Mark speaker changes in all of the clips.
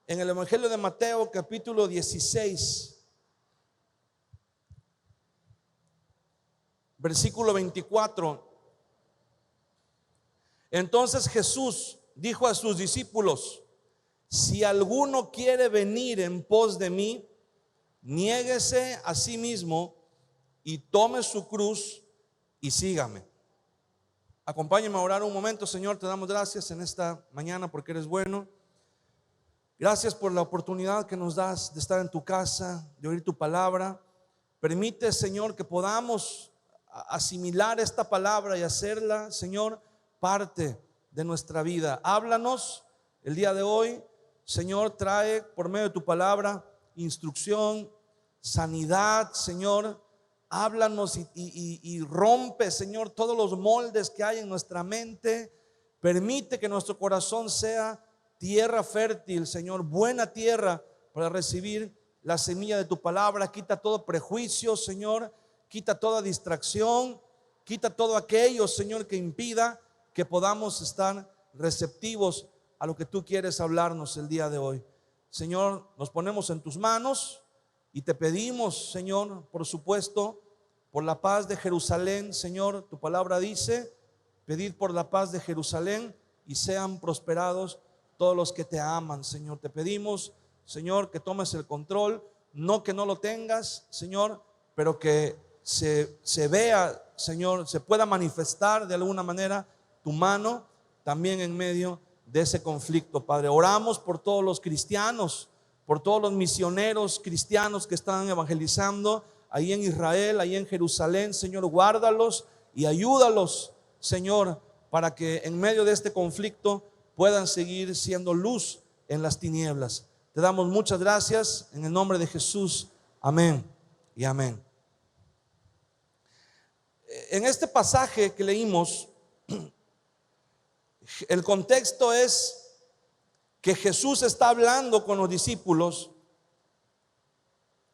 Speaker 1: en el Evangelio de Mateo, capítulo 16, versículo 24. Entonces Jesús dijo a sus discípulos: si alguno quiere venir en pos de mí, niéguese a sí mismo y tome su cruz y sígame. Acompáñenme a orar un momento. Señor, te damos gracias en esta mañana porque eres bueno. Gracias por la oportunidad que nos das de estar en tu casa, de oír tu palabra. Permite, Señor, que podamos asimilar esta palabra y hacerla, Señor, parte de nuestra vida. Háblanos el día de hoy, Señor. Trae por medio de tu palabra instrucción, sanidad, Señor. Háblanos y rompe, Señor, todos los moldes que hay en nuestra mente. Permite que nuestro corazón sea tierra fértil, Señor, buena tierra para recibir la semilla de tu palabra. Quita todo prejuicio, Señor. Quita toda distracción. Quita todo aquello, Señor, que impida que podamos estar receptivos a lo que tú quieres hablarnos el día de hoy. Señor, nos ponemos en tus manos y te pedimos, Señor, por supuesto, por la paz de Jerusalén. Señor, tu palabra dice: pedid por la paz de Jerusalén y sean prosperados todos los que te aman. Señor, te pedimos, Señor, que tomes el control, no que no lo tengas, Señor, pero que se vea, Señor, se pueda manifestar de alguna manera tu mano también en medio de ese conflicto, Padre. Oramos por todos los cristianos, por todos los misioneros cristianos que están evangelizando ahí en Israel, ahí en Jerusalén. Señor, guárdalos y ayúdalos, Señor, para que en medio de este conflicto puedan seguir siendo luz en las tinieblas. Te damos muchas gracias en el nombre de Jesús. Amén y amén. En este pasaje que leímos, el contexto es que Jesús está hablando con los discípulos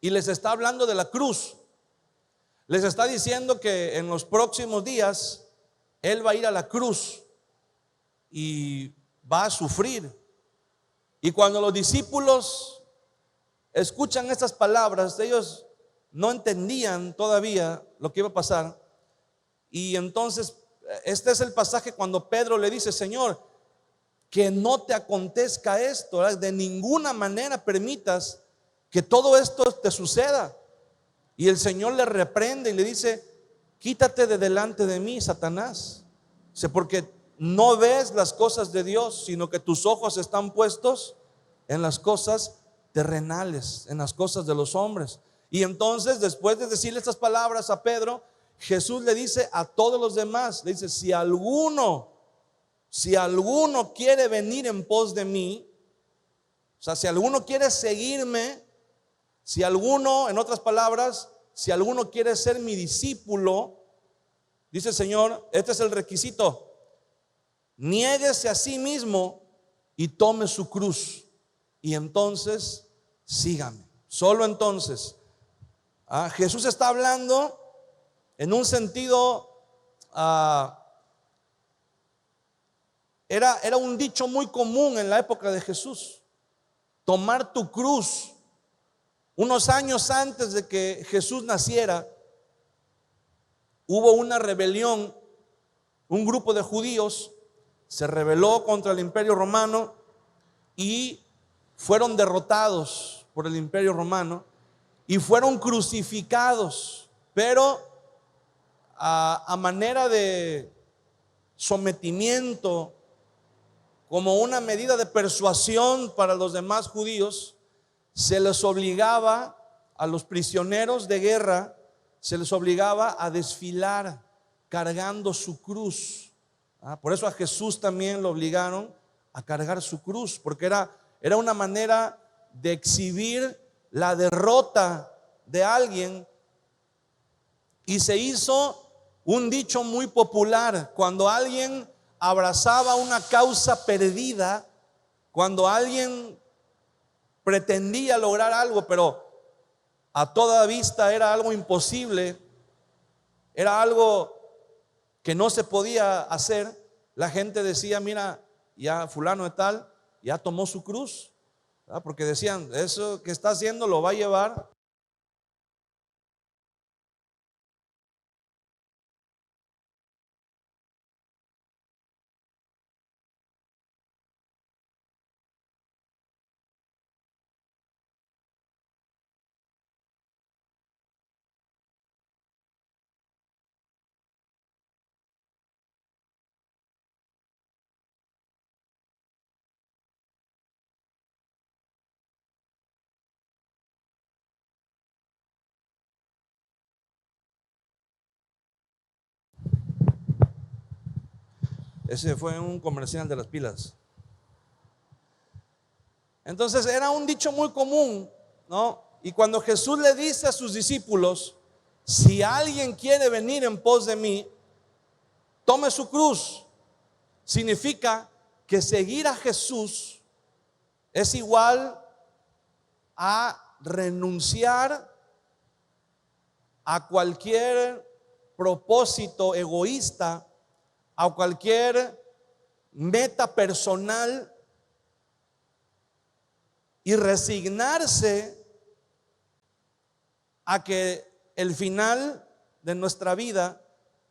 Speaker 1: y les está hablando de la cruz. Les está diciendo que en los próximos días Él va a ir a la cruz y va a sufrir. Y cuando los discípulos escuchan estas palabras, ellos no entendían todavía lo que iba a pasar. Y entonces este es el pasaje cuando Pedro le dice: Señor, que no te acontezca esto, ¿verdad? De ninguna manera permitas que todo esto te suceda. Y el Señor le reprende y le dice: quítate de delante de mí, Satanás. Porque no ves las cosas de Dios, sino que tus ojos están puestos en las cosas terrenales, en las cosas de los hombres. Y entonces, después de decirle estas palabras a Pedro, Jesús le dice a todos los demás, le dice: si alguno quiere venir en pos de mí, o sea, si alguno quiere seguirme, si alguno, en otras palabras, si alguno quiere ser mi discípulo, dice el Señor, este es el requisito: niéguese a sí mismo y tome su cruz, y entonces sígame. Solo entonces. Jesús está hablando en un sentido, era un dicho muy común en la época de Jesús: tomar tu cruz. Unos años antes de que Jesús naciera, hubo una rebelión. Un grupo de judíos se rebeló contra el Imperio Romano y fueron derrotados por el Imperio Romano y fueron crucificados, pero a manera de sometimiento, como una medida de persuasión para los demás judíos, se les obligaba a los prisioneros de guerra, se les obligaba a desfilar cargando su cruz. Por eso a Jesús también lo obligaron a cargar su cruz, porque era una manera de exhibir la derrota de alguien. Y se hizo un dicho muy popular: cuando alguien abrazaba una causa perdida, cuando alguien pretendía lograr algo, pero a toda vista era algo imposible, era algo que no se podía hacer, la gente decía: mira, ya fulano de tal ya tomó su cruz, Porque decían, eso que está haciendo lo va a llevar. Ese fue un comercial de las pilas. Entonces era un dicho muy común, ¿no? Y cuando Jesús le dice a sus discípulos, si alguien quiere venir en pos de mí, tome su cruz, significa que seguir a Jesús es igual a renunciar a cualquier propósito egoísta, a cualquier meta personal, y resignarse a que el final de nuestra vida,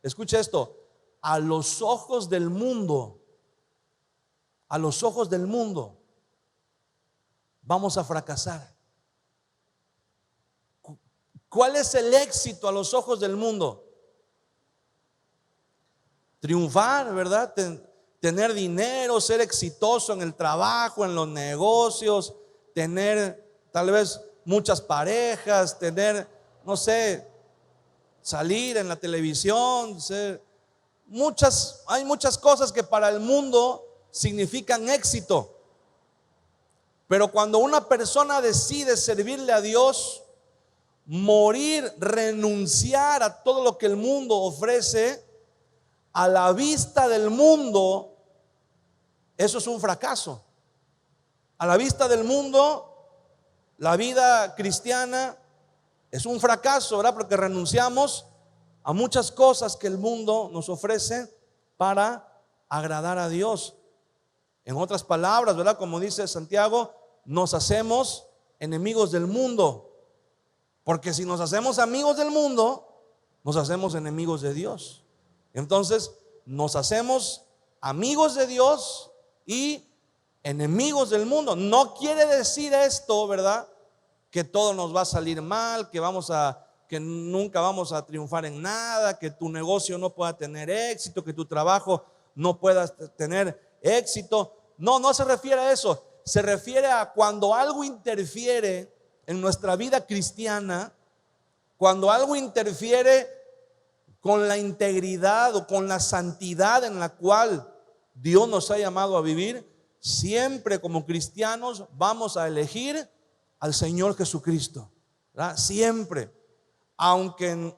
Speaker 1: escucha esto, a los ojos del mundo, vamos a fracasar. ¿Cuál es el éxito a los ojos del mundo? Triunfar, ¿verdad? Tener dinero, ser exitoso en el trabajo, en los negocios, tener tal vez muchas parejas, tener, no sé, salir en la televisión, hay muchas cosas que para el mundo significan éxito. Pero cuando una persona decide servirle a Dios, morir, renunciar a todo lo que el mundo ofrece, a la vista del mundo, eso es un fracaso. A la vista del mundo, la vida cristiana es un fracaso, ¿verdad? Porque renunciamos a muchas cosas que el mundo nos ofrece para agradar a Dios. En otras palabras, ¿verdad? Como dice Santiago, nos hacemos enemigos del mundo. Porque si nos hacemos amigos del mundo, nos hacemos enemigos de Dios. Entonces, nos hacemos amigos de Dios y enemigos del mundo. No quiere decir esto, ¿verdad?, que todo nos va a salir mal, que nunca vamos a triunfar en nada, que tu negocio no pueda tener éxito, que tu trabajo no pueda tener éxito. No, no se refiere a eso. Se refiere a cuando algo interfiere en nuestra vida cristiana, cuando algo interfiere con la integridad o con la santidad en la cual Dios nos ha llamado a vivir. Siempre como cristianos vamos a elegir al Señor Jesucristo, ¿verdad? Siempre, aunque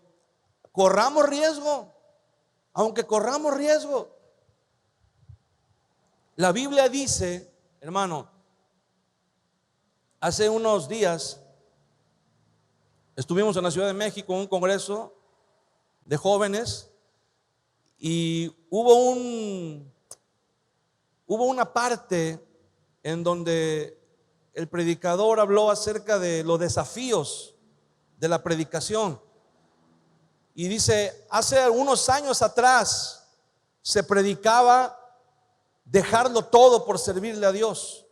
Speaker 1: corramos riesgo, La Biblia dice, hermano, hace unos días estuvimos en la Ciudad de México en un congreso de jóvenes y hubo una parte en donde el predicador habló acerca de los desafíos de la predicación. Y dice, hace algunos años atrás se predicaba dejarlo todo por servirle a Dios,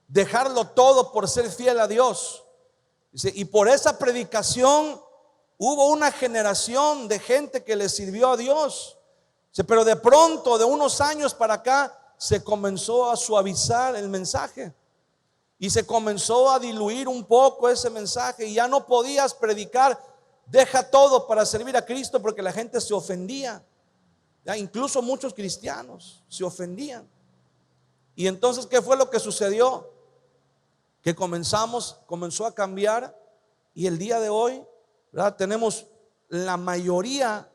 Speaker 1: dejarlo todo por ser fiel a Dios. Dice, y por esa predicación hubo una generación de gente que le sirvió a Dios. Dice, pero de pronto, de unos años para acá, se comenzó a suavizar el mensaje y se comenzó a diluir un poco ese mensaje, y ya no podías predicar deja todo para servir a Cristo, porque la gente se ofendía. Ya, incluso muchos cristianos se ofendían. Y entonces, ¿qué fue lo que sucedió? Que comenzó a cambiar, y el día de hoy, ¿verdad?, tenemos la mayoría,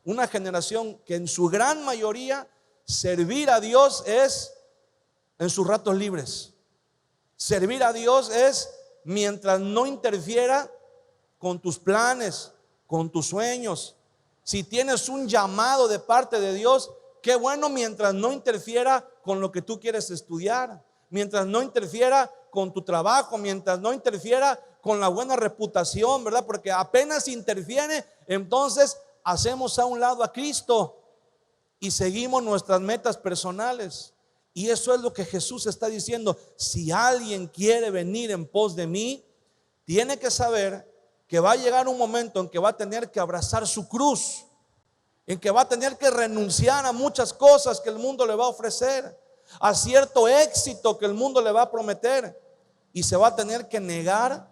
Speaker 1: una generación que en su gran mayoría servir a Dios es en sus ratos libres. Servir a Dios es mientras no interfiera con tus planes, con tus sueños. Si tienes un llamado de parte de Dios, qué bueno, mientras no interfiera con lo que tú quieres estudiar, mientras no interfiera con tu trabajo, mientras no interfiera con la buena reputación, ¿verdad? Porque apenas interfiere, entonces hacemos a un lado a Cristo y seguimos nuestras metas personales. Y eso es lo que Jesús está diciendo. Si alguien quiere venir en pos de mí, tiene que saber que va a llegar un momento en que va a tener que abrazar su cruz, en que va a tener que renunciar a muchas cosas que el mundo le va a ofrecer, a cierto éxito que el mundo le va a prometer, y se va a tener que negar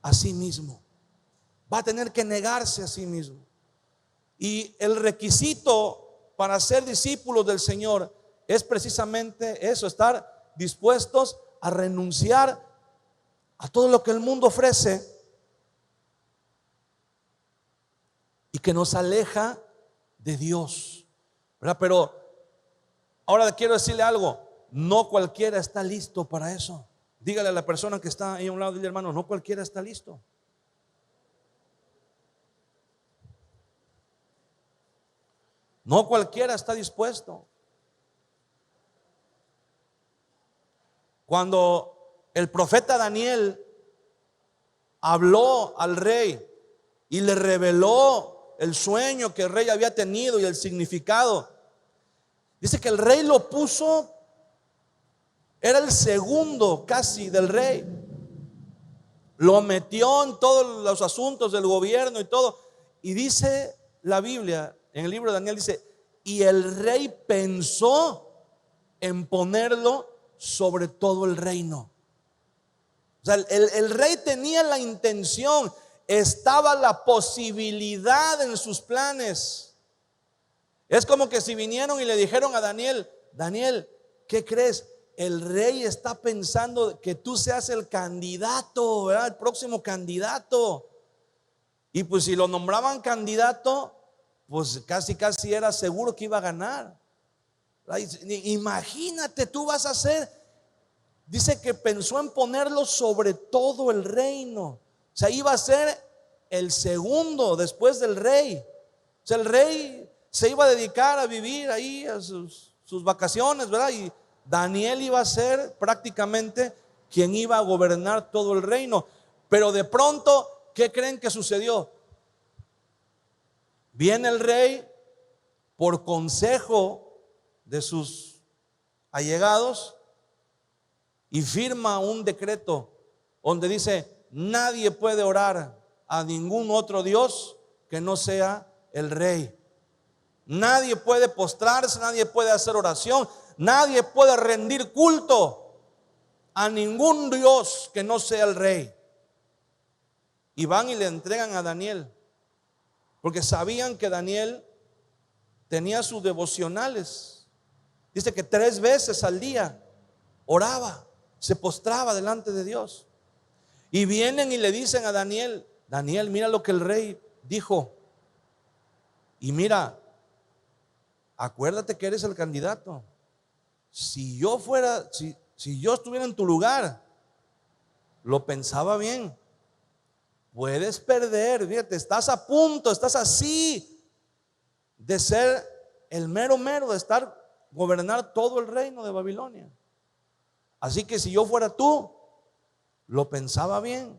Speaker 1: a sí mismo. Va a tener que negarse a sí mismo. Y el requisito para ser discípulos del Señor es precisamente eso, estar dispuestos a renunciar a todo lo que el mundo ofrece y que nos aleja de Dios, ¿verdad? Pero ahora quiero decirle algo, no cualquiera está listo para eso. Dígale a la persona que está ahí a un lado, dile: hermano, no cualquiera está listo. No cualquiera está dispuesto. Cuando el profeta Daniel habló al rey y le reveló el sueño que el rey había tenido y el significado, dice que el rey lo puso, era el segundo casi del rey, lo metió en todos los asuntos del gobierno y todo. Y dice la Biblia, en el libro de Daniel dice: y el rey pensó en ponerlo sobre todo el reino. O sea, el rey tenía la intención, estaba la posibilidad en sus planes. Es como que si vinieron y le dijeron a Daniel: Daniel, ¿qué crees? El rey está pensando que tú seas el candidato, ¿verdad? El próximo candidato. Y pues si lo nombraban candidato, pues casi era seguro que iba a ganar. Imagínate, tú vas a ser. Dice que pensó en ponerlo sobre todo el reino. O sea, iba a ser el segundo después del rey. O sea, el rey se iba a dedicar a vivir ahí a sus vacaciones, ¿verdad? Y Daniel iba a ser prácticamente quien iba a gobernar todo el reino. Pero de pronto, ¿qué creen que sucedió? Viene el rey por consejo de sus allegados y firma un decreto donde dice: nadie puede orar a ningún otro Dios que no sea el rey. Nadie puede postrarse, nadie puede hacer oración, nadie puede rendir culto a ningún Dios que no sea el rey. Y van y le entregan a Daniel, porque sabían que Daniel tenía sus devocionales. Dice que 3 veces al día oraba, se postraba delante de Dios. Y vienen y le dicen a Daniel: Daniel, mira lo que el rey dijo. Y mira, acuérdate que eres el candidato. Si yo estuviera en tu lugar, lo pensaba bien. Puedes perder, fíjate, estás a punto, estás así de ser el mero de gobernar todo el reino de Babilonia. Así que si yo fuera tú, lo pensaba bien.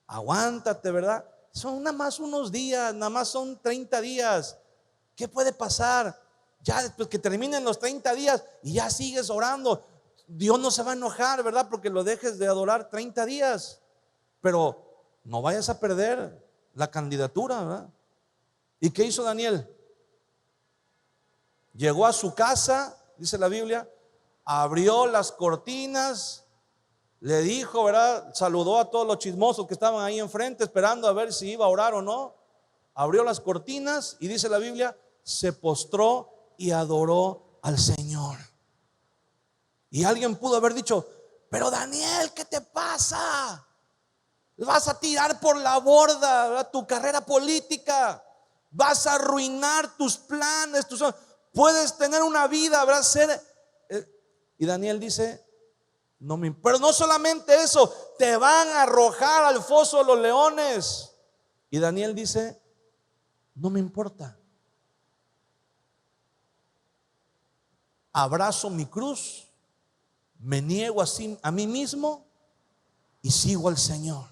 Speaker 1: Aguántate, ¿verdad? Son nada más unos días, nada más son 30 días. ¿Qué puede pasar? Ya después que terminen los 30 días y ya sigues orando, Dios no se va a enojar, ¿verdad? Porque lo dejes de adorar 30 días. Pero no vayas a perder la candidatura, ¿verdad? ¿Y qué hizo Daniel? Llegó a su casa, dice la Biblia, abrió las cortinas, le dijo, ¿verdad? Saludó a todos los chismosos que estaban ahí enfrente esperando a ver si iba a orar o no. Abrió las cortinas y dice la Biblia, se postró y adoró al Señor. Y alguien pudo haber dicho: pero Daniel, ¿qué te pasa? Vas a tirar por la borda, ¿verdad?, tu carrera política. Vas a arruinar tus planes, puedes tener una vida, ¿verdad? Y Daniel dice: pero no solamente eso, te van a arrojar al foso de los leones. Y Daniel dice: no me importa. Abrazo mi cruz, me niego a mí mismo y sigo al Señor.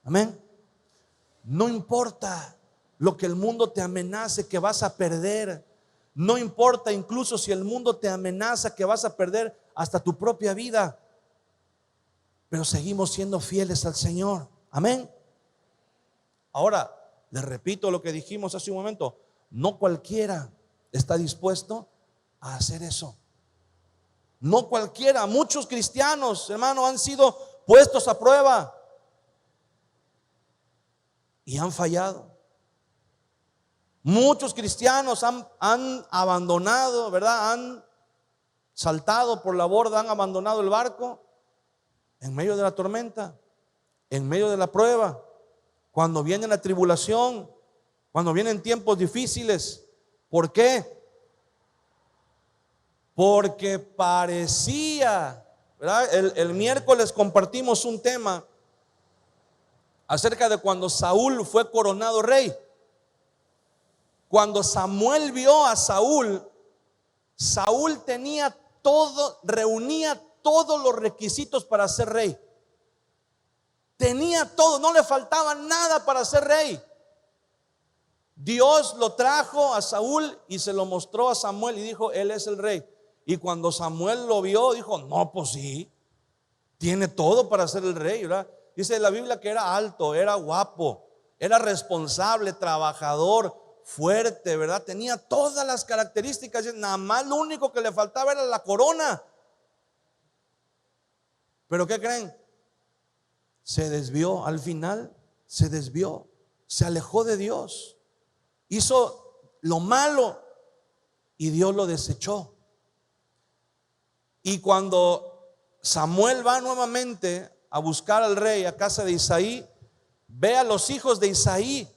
Speaker 1: Amén. No importa lo que el mundo te amenace que vas a perder. No importa incluso si el mundo te amenaza que vas a perder hasta tu propia vida. Pero seguimos siendo fieles al Señor. Amén. Ahora, les repito lo que dijimos hace un momento. No cualquiera está dispuesto a hacer eso. No cualquiera. Muchos cristianos, hermano, han sido puestos a prueba y han fallado. Muchos cristianos han abandonado, ¿verdad? Han saltado por la borda, han abandonado el barco en medio de la tormenta, en medio de la prueba, cuando viene la tribulación, cuando vienen tiempos difíciles. ¿Por qué? Porque parecía, ¿verdad? El miércoles compartimos un tema acerca de cuando Saúl fue coronado rey. Cuando Samuel vio a Saúl, Saúl tenía todo, reunía todos los requisitos para ser rey. Tenía todo, no le faltaba nada para ser rey. Dios lo trajo a Saúl y se lo mostró a Samuel y dijo: él es el rey. Y cuando Samuel lo vio, dijo: no, pues sí, tiene todo para ser el rey, ¿verdad? Dice la Biblia que era alto, era guapo, era responsable, trabajador, fuerte, ¿verdad? Tenía todas las características. Nada más lo único que le faltaba era la corona. Pero ¿qué creen? Se desvió, al final se desvió, se alejó de Dios, hizo lo malo y Dios lo desechó. Y cuando Samuel va nuevamente a buscar al rey a casa de Isaí, ve a los hijos de Isaí,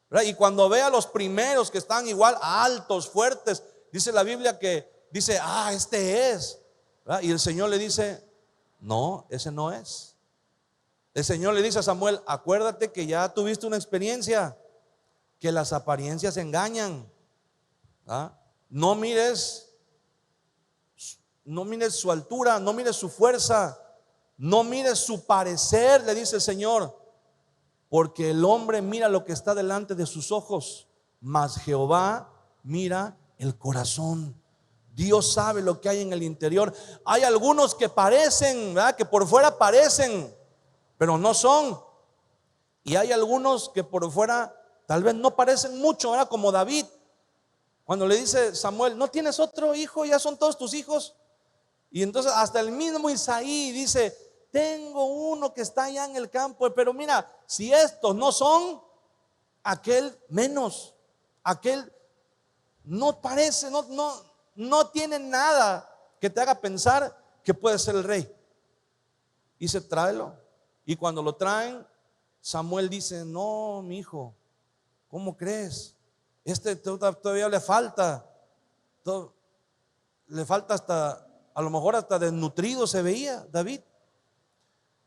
Speaker 1: ¿verdad? Y cuando ve a los primeros que están igual altos, fuertes, dice la Biblia que dice: este es, ¿verdad? Y el Señor le dice: no, ese no es. El Señor le dice a Samuel: acuérdate que ya tuviste una experiencia, que las apariencias engañan, ¿verdad? No mires su altura, no mires su fuerza, no mires su parecer, le dice el Señor, porque el hombre mira lo que está delante de sus ojos, mas Jehová mira el corazón. Dios sabe lo que hay en el interior. Hay algunos que parecen, ¿verdad?, que por fuera parecen, pero no son. Y hay algunos que por fuera tal vez no parecen mucho, ¿verdad? Como David, cuando le dice Samuel: ¿no tienes otro hijo? Ya son todos tus hijos. Y entonces hasta el mismo Isaí dice: tengo uno que está allá en el campo, pero mira, si estos no son, aquel menos, aquel no parece, no tiene nada que te haga pensar que puede ser el rey. Y se tráelo. Y cuando lo traen, Samuel dice: no, mi hijo, ¿cómo crees? Todavía le falta hasta, a lo mejor hasta desnutrido se veía David.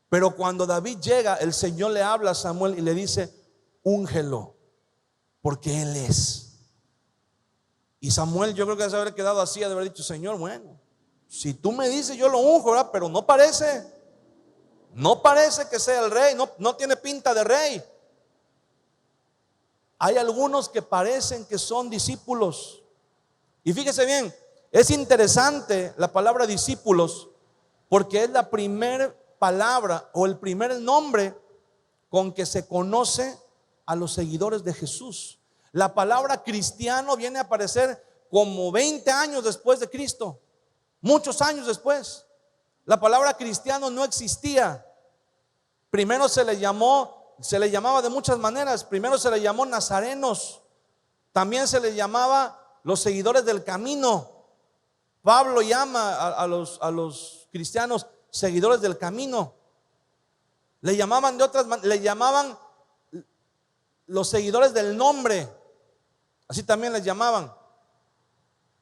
Speaker 1: Pero cuando David llega, el Señor le habla a Samuel y le dice: úngelo, porque él es. Y Samuel, yo creo que se haber quedado así, de haber dicho: Señor, bueno, si tú me dices, yo lo unjo, ¿verdad? Pero no parece que sea el rey, no tiene pinta de rey. Hay algunos que parecen que son discípulos. Y fíjese bien, es interesante la palabra discípulos, porque es la primera palabra o el primer nombre con que se conoce a los seguidores de Jesús. La palabra cristiano viene a aparecer como 20 años después de Cristo, muchos años después. La palabra cristiano no existía. Primero se le llamaba de muchas maneras. Primero se le llamó nazarenos. También se le llamaba los seguidores del camino. Pablo llama a los cristianos seguidores del camino. Le llamaban de otras maneras, le llamaban los seguidores del nombre. Así también les llamaban.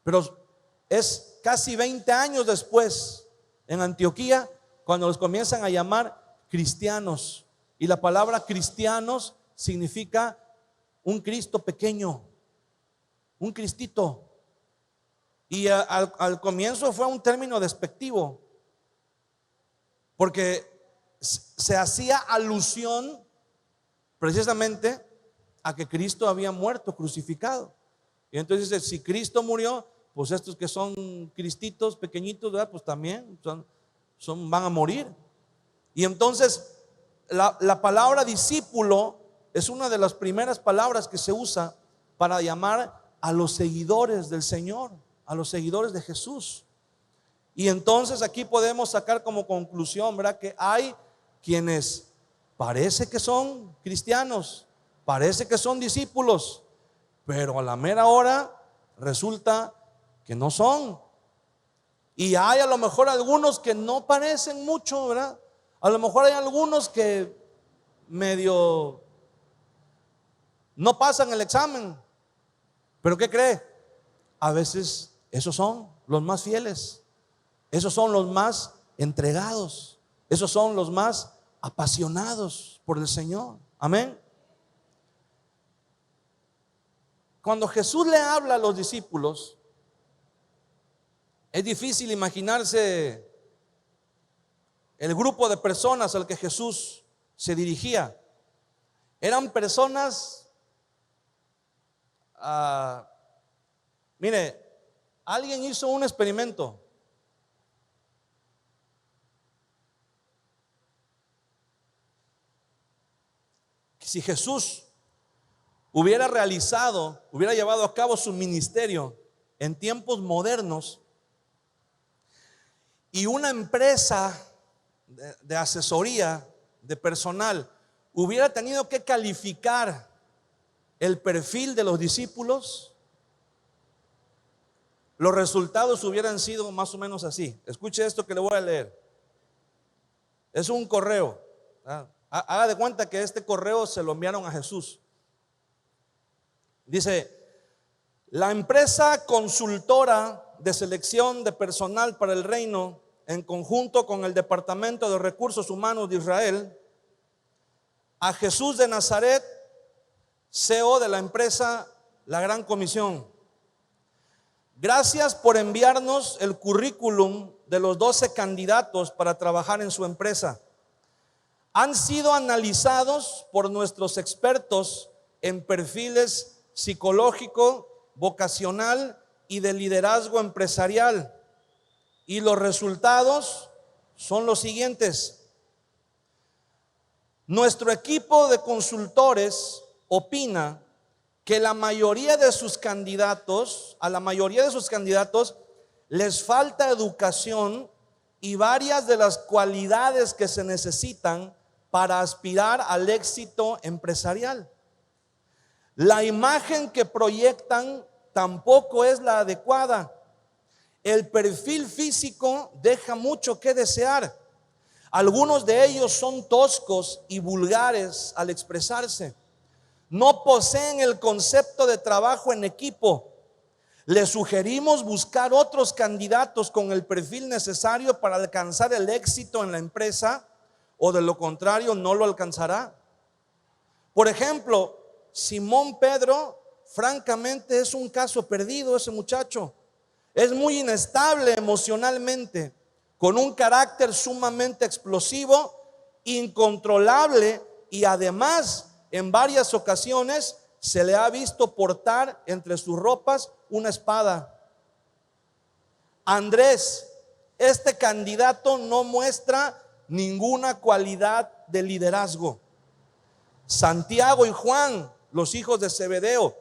Speaker 1: Pero es casi 20 años después, en Antioquía, cuando los comienzan a llamar cristianos. Y la palabra cristianos significa un Cristo pequeño, un Cristito. Y al comienzo fue un término despectivo, porque se hacía alusión precisamente a que Cristo había muerto crucificado. Y entonces dice, si Cristo murió, pues estos que son cristitos pequeñitos, ¿verdad? Pues también van a morir. Y entonces la palabra discípulo es una de las primeras palabras que se usa para llamar a los seguidores del Señor, a los seguidores de Jesús. Y entonces aquí podemos sacar como conclusión, ¿verdad?, que hay quienes parece que son cristianos, parece que son discípulos, pero a la mera hora resulta que no son. Y hay a lo mejor algunos que no parecen mucho, ¿verdad? A lo mejor hay algunos que medio no pasan el examen. Pero ¿qué cree? A veces esos son los más fieles, esos son los más entregados, esos son los más apasionados por el Señor. Amén. Cuando Jesús le habla a los discípulos, es difícil imaginarse el grupo de personas al que Jesús se dirigía. Eran personas, mire, alguien hizo un experimento. Si Jesús hubiera llevado a cabo su ministerio en tiempos modernos, y una empresa de asesoría de personal hubiera tenido que calificar el perfil de los discípulos, los resultados hubieran sido más o menos así. Escuche esto que le voy a leer. Es un correo. Haga de cuenta que este correo se lo enviaron a Jesús. Dice: la empresa consultora de selección de personal para el reino, en conjunto con el Departamento de Recursos Humanos de Israel, a Jesús de Nazaret, CEO de la empresa La Gran Comisión. Gracias por enviarnos el currículum de los 12 candidatos para trabajar en su empresa. Han sido analizados por nuestros expertos en perfiles psicológico, vocacional y de liderazgo empresarial. Y los resultados son los siguientes. Nuestro equipo de consultores opina que a la mayoría de sus candidatos les falta educación y varias de las cualidades que se necesitan para aspirar al éxito empresarial. La imagen que proyectan tampoco es la adecuada. El perfil físico deja mucho que desear. Algunos de ellos son toscos y vulgares al expresarse. No poseen el concepto de trabajo en equipo. Les sugerimos buscar otros candidatos con el perfil necesario para alcanzar el éxito en la empresa, o de lo contrario no lo alcanzará. Por ejemplo, Simón Pedro, francamente, es un caso perdido ese muchacho. Es muy inestable emocionalmente, con un carácter sumamente explosivo, incontrolable, y además en varias ocasiones se le ha visto portar entre sus ropas una espada. Andrés, este candidato no muestra ninguna cualidad de liderazgo. Santiago y Juan, los hijos de Zebedeo,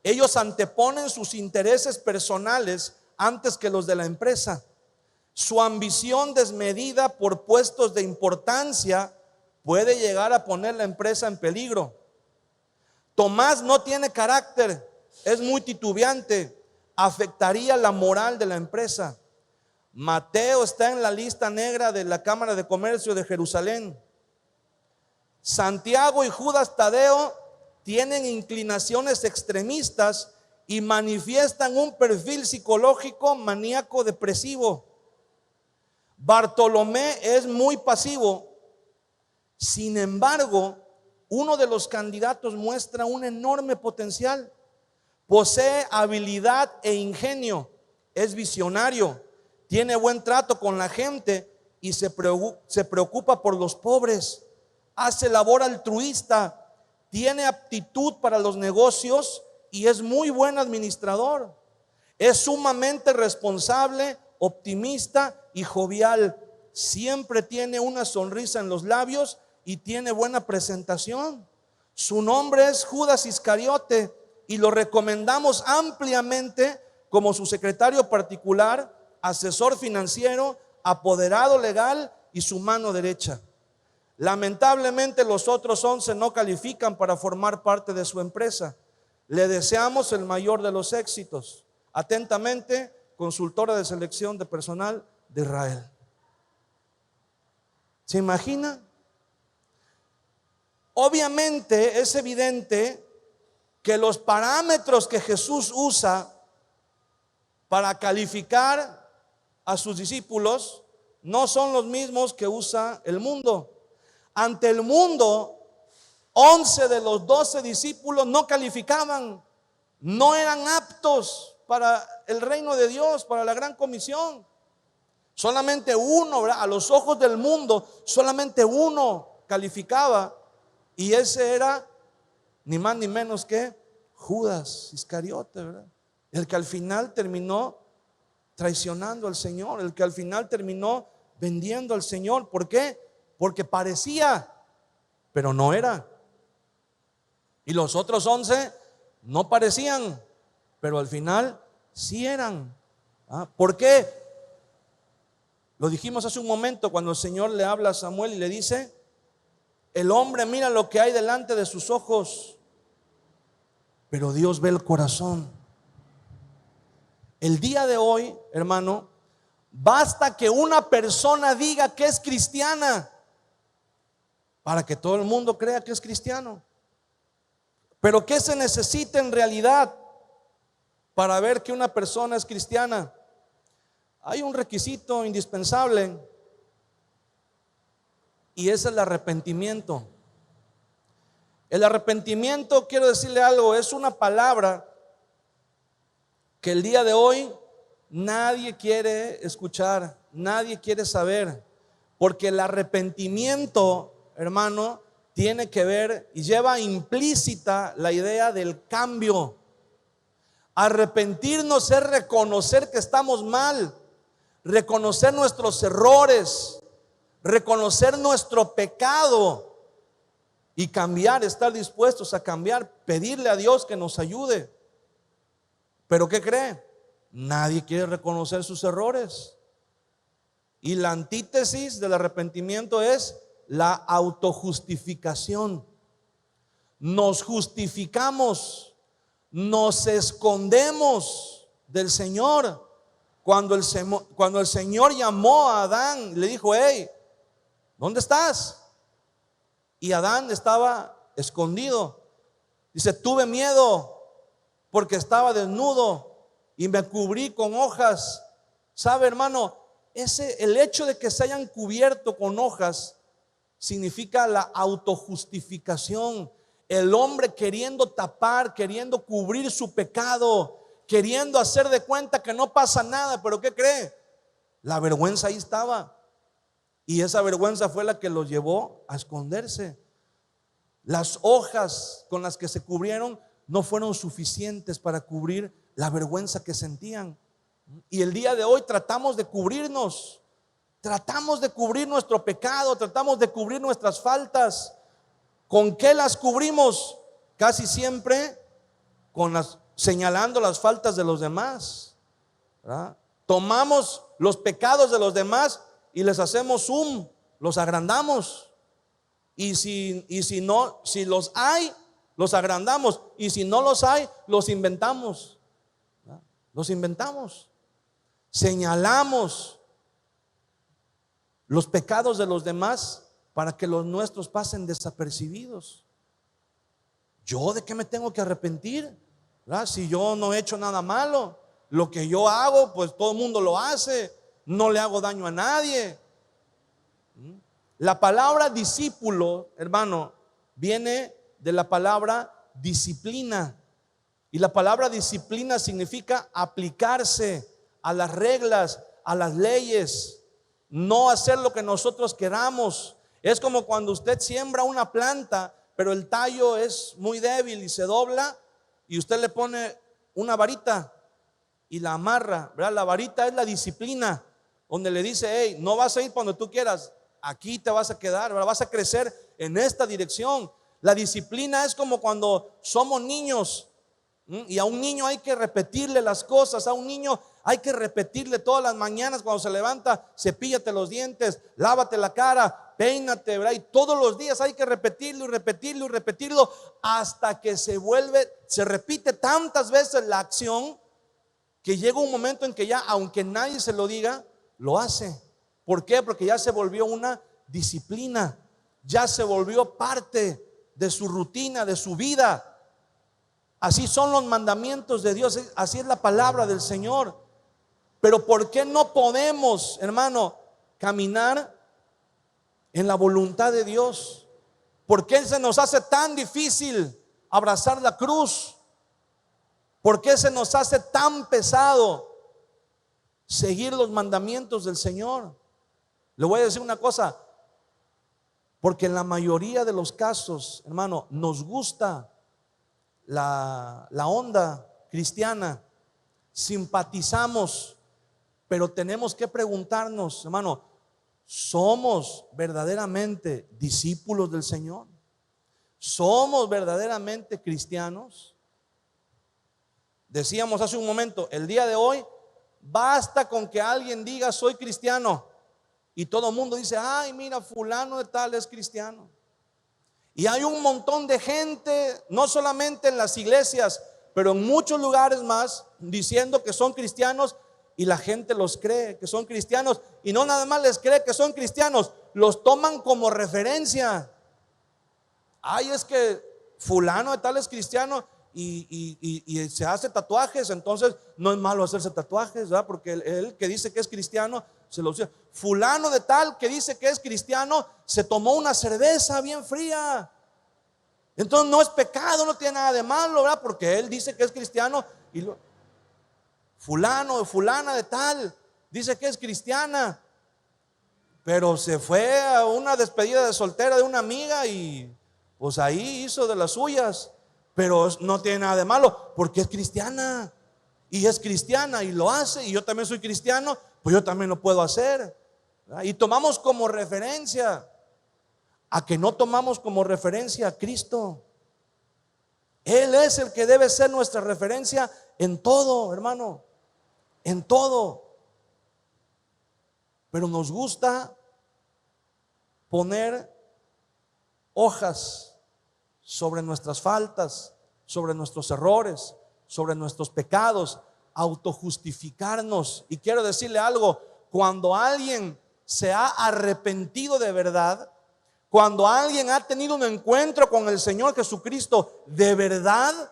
Speaker 1: ellos anteponen sus intereses personales antes que los de la empresa. Su ambición desmedida por puestos de importancia puede llegar a poner la empresa en peligro. Tomás no tiene carácter, es muy titubeante, afectaría la moral de la empresa. Mateo está en la lista negra de la Cámara de Comercio de Jerusalén. Santiago y Judas Tadeo tienen inclinaciones extremistas y manifiestan un perfil psicológico maníaco depresivo. Bartolomé es muy pasivo. Sin embargo, uno de los candidatos muestra un enorme potencial. Posee habilidad e ingenio, es visionario, tiene buen trato con la gente y se preocupa por los pobres, hace labor altruista, tiene aptitud para los negocios y es muy buen administrador. Es sumamente responsable, optimista y jovial. Siempre tiene una sonrisa en los labios y tiene buena presentación. Su nombre es Judas Iscariote y lo recomendamos ampliamente como su secretario particular, asesor financiero, apoderado legal y su mano derecha. Lamentablemente los otros 11 no califican para formar parte de su empresa. Le deseamos el mayor de los éxitos. Atentamente, consultora de selección de personal de Israel. ¿Se imagina? Obviamente es evidente que los parámetros que Jesús usa para calificar a sus discípulos no son los mismos que usa el mundo. Ante el mundo, 11 de los 12 discípulos no calificaban, no eran aptos para el reino de Dios, para la gran comisión. Solamente uno, ¿verdad? A los ojos del mundo, solamente uno calificaba, y ese era ni más ni menos que Judas Iscariote, ¿verdad? El que al final terminó traicionando al Señor, el que al final terminó vendiendo al Señor. ¿Por qué? Porque parecía, pero no era. Y los otros 11 no parecían, pero al final sí eran. ¿Por qué? Lo dijimos hace un momento cuando el Señor le habla a Samuel y le dice: el hombre mira lo que hay delante de sus ojos, pero Dios ve el corazón. El día de hoy, hermano, basta que una persona diga que es cristiana para que todo el mundo crea que es cristiano. Pero ¿qué se necesita en realidad para ver que una persona es cristiana? Hay un requisito indispensable y es el arrepentimiento. El arrepentimiento, quiero decirle algo, es una palabra que el día de hoy nadie quiere escuchar, nadie quiere saber, porque el arrepentimiento, hermano, tiene que ver y lleva implícita la idea del cambio. Arrepentirnos es reconocer que estamos mal, reconocer nuestros errores, reconocer nuestro pecado y cambiar, estar dispuestos a cambiar, pedirle a Dios que nos ayude. Pero ¿qué cree? Nadie quiere reconocer sus errores. Y la antítesis del arrepentimiento es la autojustificación. Nos justificamos, nos escondemos del Señor. Cuando el Señor llamó a Adán, le dijo: hey, ¿dónde estás? Y Adán estaba escondido. Dice: tuve miedo porque estaba desnudo y me cubrí con hojas. ¿Sabe, hermano? El hecho de que se hayan cubierto con hojas significa la autojustificación. El hombre queriendo tapar, queriendo cubrir su pecado, queriendo hacer de cuenta que no pasa nada. Pero ¿qué cree? La vergüenza ahí estaba. Y esa vergüenza fue la que los llevó a esconderse. Las hojas con las que se cubrieron no fueron suficientes para cubrir la vergüenza que sentían. Y el día de hoy tratamos de cubrirnos, tratamos de cubrir nuestro pecado, tratamos de cubrir nuestras faltas. ¿Con qué las cubrimos? Casi siempre señalando las faltas de los demás, ¿verdad? Tomamos los pecados de los demás y les hacemos zoom, los agrandamos. Y si los hay, los agrandamos. Y si no los hay, los inventamos, ¿verdad? Los inventamos. Señalamos los pecados de los demás para que los nuestros pasen desapercibidos. ¿Yo de qué me tengo que arrepentir? ¿Verdad? Si yo no he hecho nada malo, lo que yo hago, pues todo el mundo lo hace, no le hago daño a nadie. La palabra discípulo, hermano, viene de la palabra disciplina. Y la palabra disciplina significa aplicarse a las reglas, a las leyes. no hacer lo que nosotros queramos. Es como cuando usted siembra una planta, pero el tallo es muy débil y se dobla, y usted le pone una varita y la amarra, ¿verdad? La varita es la disciplina, donde le dice: hey, no vas a ir cuando tú quieras, aquí te vas a quedar, ¿verdad? Vas a crecer en esta dirección. La disciplina es como cuando somos niños, y a un niño hay que repetirle las cosas. A un niño hay que repetirle todas las mañanas cuando se levanta: cepíllate los dientes, lávate la cara, peínate, ¿verdad? Y todos los días hay que repetirlo y repetirlo y repetirlo hasta que se repite tantas veces la acción que llega un momento en que ya, aunque nadie se lo diga, lo hace. ¿Por qué? Porque ya se volvió una disciplina, ya se volvió parte de su rutina, de su vida. Así son los mandamientos de Dios, así es la palabra del Señor. Pero ¿por qué no podemos, hermano, caminar en la voluntad de Dios? ¿Por qué se nos hace tan difícil abrazar la cruz? ¿Por qué se nos hace tan pesado seguir los mandamientos del Señor? Le voy a decir una cosa: porque en la mayoría de los casos, hermano, nos gusta la onda cristiana, simpatizamos, pero tenemos que preguntarnos, hermano, ¿somos verdaderamente discípulos del Señor? ¿Somos verdaderamente cristianos? Decíamos hace un momento, el día de hoy basta con que alguien diga: soy cristiano, y todo el mundo dice: ay, mira, fulano de tal es cristiano. Y hay un montón de gente, no solamente en las iglesias, pero en muchos lugares más, diciendo que son cristianos, y la gente los cree que son cristianos. Y no nada más les cree que son cristianos, los toman como referencia. Ay, es que fulano de tal es cristiano y se hace tatuajes, entonces no es malo hacerse tatuajes, ¿verdad? Porque él que dice que es cristiano se lo dice. Fulano de tal que dice que es cristiano se tomó una cerveza bien fría, entonces no es pecado, no tiene nada de malo, ¿verdad? Porque él dice que es cristiano. Y fulano o fulana de tal dice que es cristiana, pero se fue a una despedida de soltera de una amiga y pues ahí hizo de las suyas. Pero no tiene nada de malo, porque es cristiana. Y es cristiana y lo hace. Y yo también soy cristiano, pues yo también lo puedo hacer, ¿verdad? Y tomamos como referencia. A que no tomamos como referencia a Cristo. Él es el que debe ser nuestra referencia en todo, hermano, en todo. Pero nos gusta poner hojas sobre nuestras faltas, sobre nuestros errores, sobre nuestros pecados, autojustificarnos. Y quiero decirle algo: cuando alguien se ha arrepentido de verdad, cuando alguien ha tenido un encuentro con el Señor Jesucristo de verdad,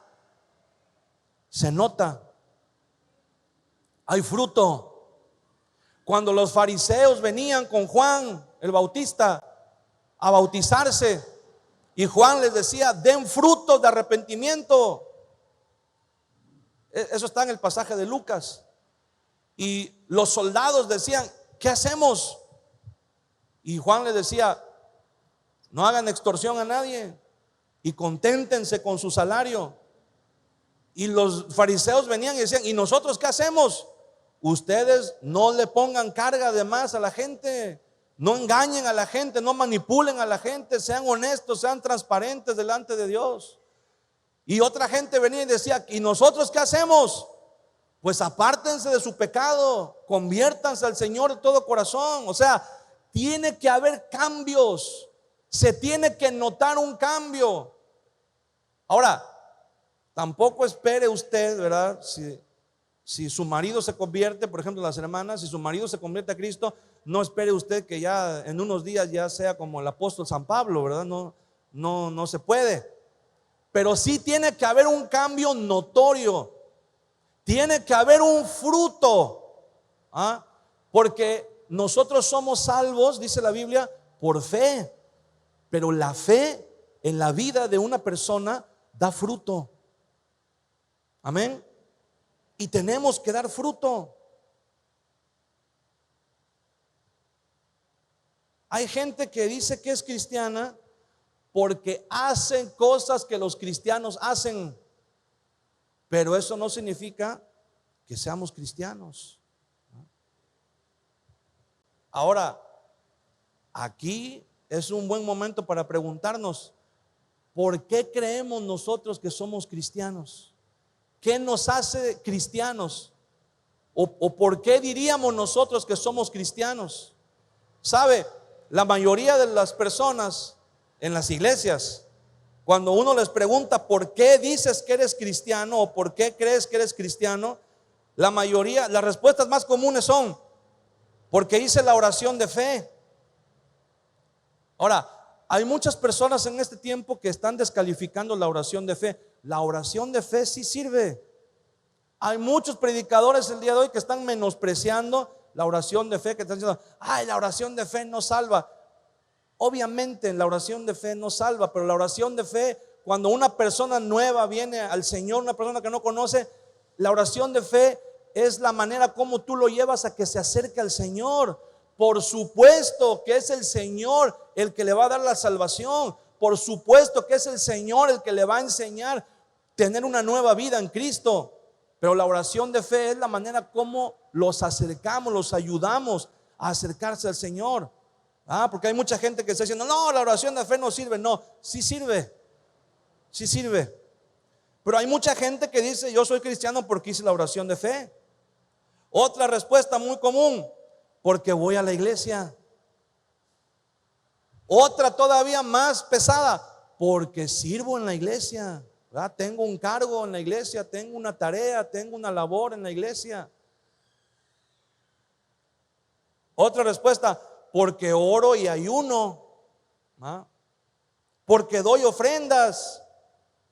Speaker 1: se nota, hay fruto. Cuando los fariseos venían con Juan el Bautista a bautizarse, y Juan les decía: den frutos de arrepentimiento. Eso está en el pasaje de Lucas. Y los soldados decían: ¿qué hacemos? Y Juan les decía: no hagan extorsión a nadie y conténtense con su salario. Y los fariseos venían y decían: ¿y nosotros qué hacemos? Ustedes no le pongan carga de más a la gente, no engañen a la gente, no manipulen a la gente, sean honestos, sean transparentes delante de Dios. Y otra gente venía y decía: ¿y nosotros qué hacemos? Pues apártense de su pecado, conviértanse al Señor de todo corazón. O sea, tiene que haber cambios. Se tiene que notar un cambio. Ahora, tampoco espere usted, ¿verdad? Si su marido se convierte, por ejemplo, las hermanas, si su marido se convierte a Cristo, no espere usted que ya en unos días ya sea como el apóstol San Pablo, ¿verdad? No se puede. Pero sí tiene que haber un cambio notorio. Tiene que haber un fruto, ¿ah? Porque nosotros somos salvos, dice la Biblia, por fe. Pero la fe en la vida de una persona da fruto. Amén. Y tenemos que dar fruto. Hay gente que dice que es cristiana porque hacen cosas que los cristianos hacen, pero eso no significa que seamos cristianos. Ahora, aquí es un buen momento para preguntarnos, ¿por qué creemos nosotros que somos cristianos? ¿Qué nos hace cristianos? ¿O por qué diríamos nosotros que somos cristianos? ¿Sabe? La mayoría de las personas en las iglesias, cuando uno les pregunta por qué dices que eres cristiano o por qué crees que eres cristiano, la mayoría, las respuestas más comunes son porque hice la oración de fe. Ahora, hay muchas personas en este tiempo que están descalificando la oración de fe. La oración de fe sí sirve. Hay muchos predicadores el día de hoy que están menospreciando la oración de fe, que están diciendo, ay, la oración de fe no salva. Obviamente la oración de fe no salva, pero la oración de fe, cuando una persona nueva viene al Señor, una persona que no conoce, la oración de fe es la manera como tú lo llevas a que se acerque al Señor. Por supuesto que es el Señor el que le va a dar la salvación. Por supuesto que es el Señor el que le va a enseñar tener una nueva vida en Cristo. Pero la oración de fe es la manera como los acercamos, los ayudamos a acercarse al Señor. Porque hay mucha gente que está diciendo, no, la oración de fe no sirve. No, sí sirve. Sí sirve. Pero hay mucha gente que dice, yo soy cristiano porque hice la oración de fe. Otra respuesta muy común, porque voy a la iglesia. Otra todavía más pesada, porque sirvo en la iglesia. ¿Verdad? Tengo un cargo en la iglesia, tengo una tarea, tengo una labor en la iglesia. Otra respuesta, porque oro y ayuno. Porque doy ofrendas.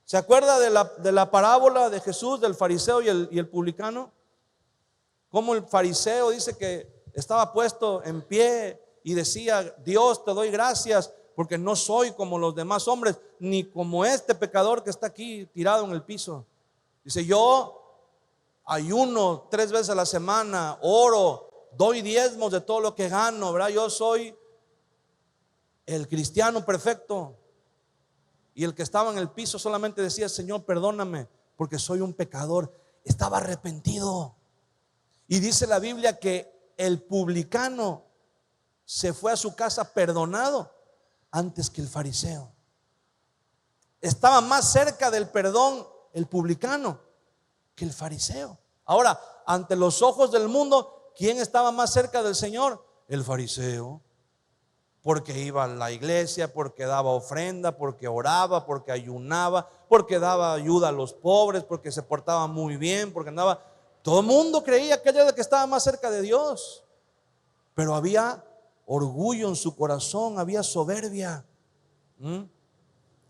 Speaker 1: ¿Se acuerda de la parábola de Jesús, del fariseo y el publicano? Como el fariseo dice que estaba puesto en pie y decía, Dios, te doy gracias porque no soy como los demás hombres, ni como este pecador que está aquí tirado en el piso. Dice, yo ayuno 3 veces a la semana, oro, doy diezmos de todo lo que gano, ¿verdad? Yo soy el cristiano perfecto. Y el que estaba en el piso solamente decía, Señor, perdóname porque soy un pecador. Estaba arrepentido. Y dice la Biblia que el publicano se fue a su casa perdonado antes que el fariseo. Estaba más cerca del perdón el publicano que el fariseo. Ahora, ante los ojos del mundo, ¿quién estaba más cerca del Señor? El fariseo. Porque iba a la iglesia, porque daba ofrenda, porque oraba, porque ayunaba, porque daba ayuda a los pobres, porque se portaba muy bien, porque andaba. Todo el mundo creía que era el que estaba más cerca de Dios. Pero había orgullo en su corazón, había soberbia.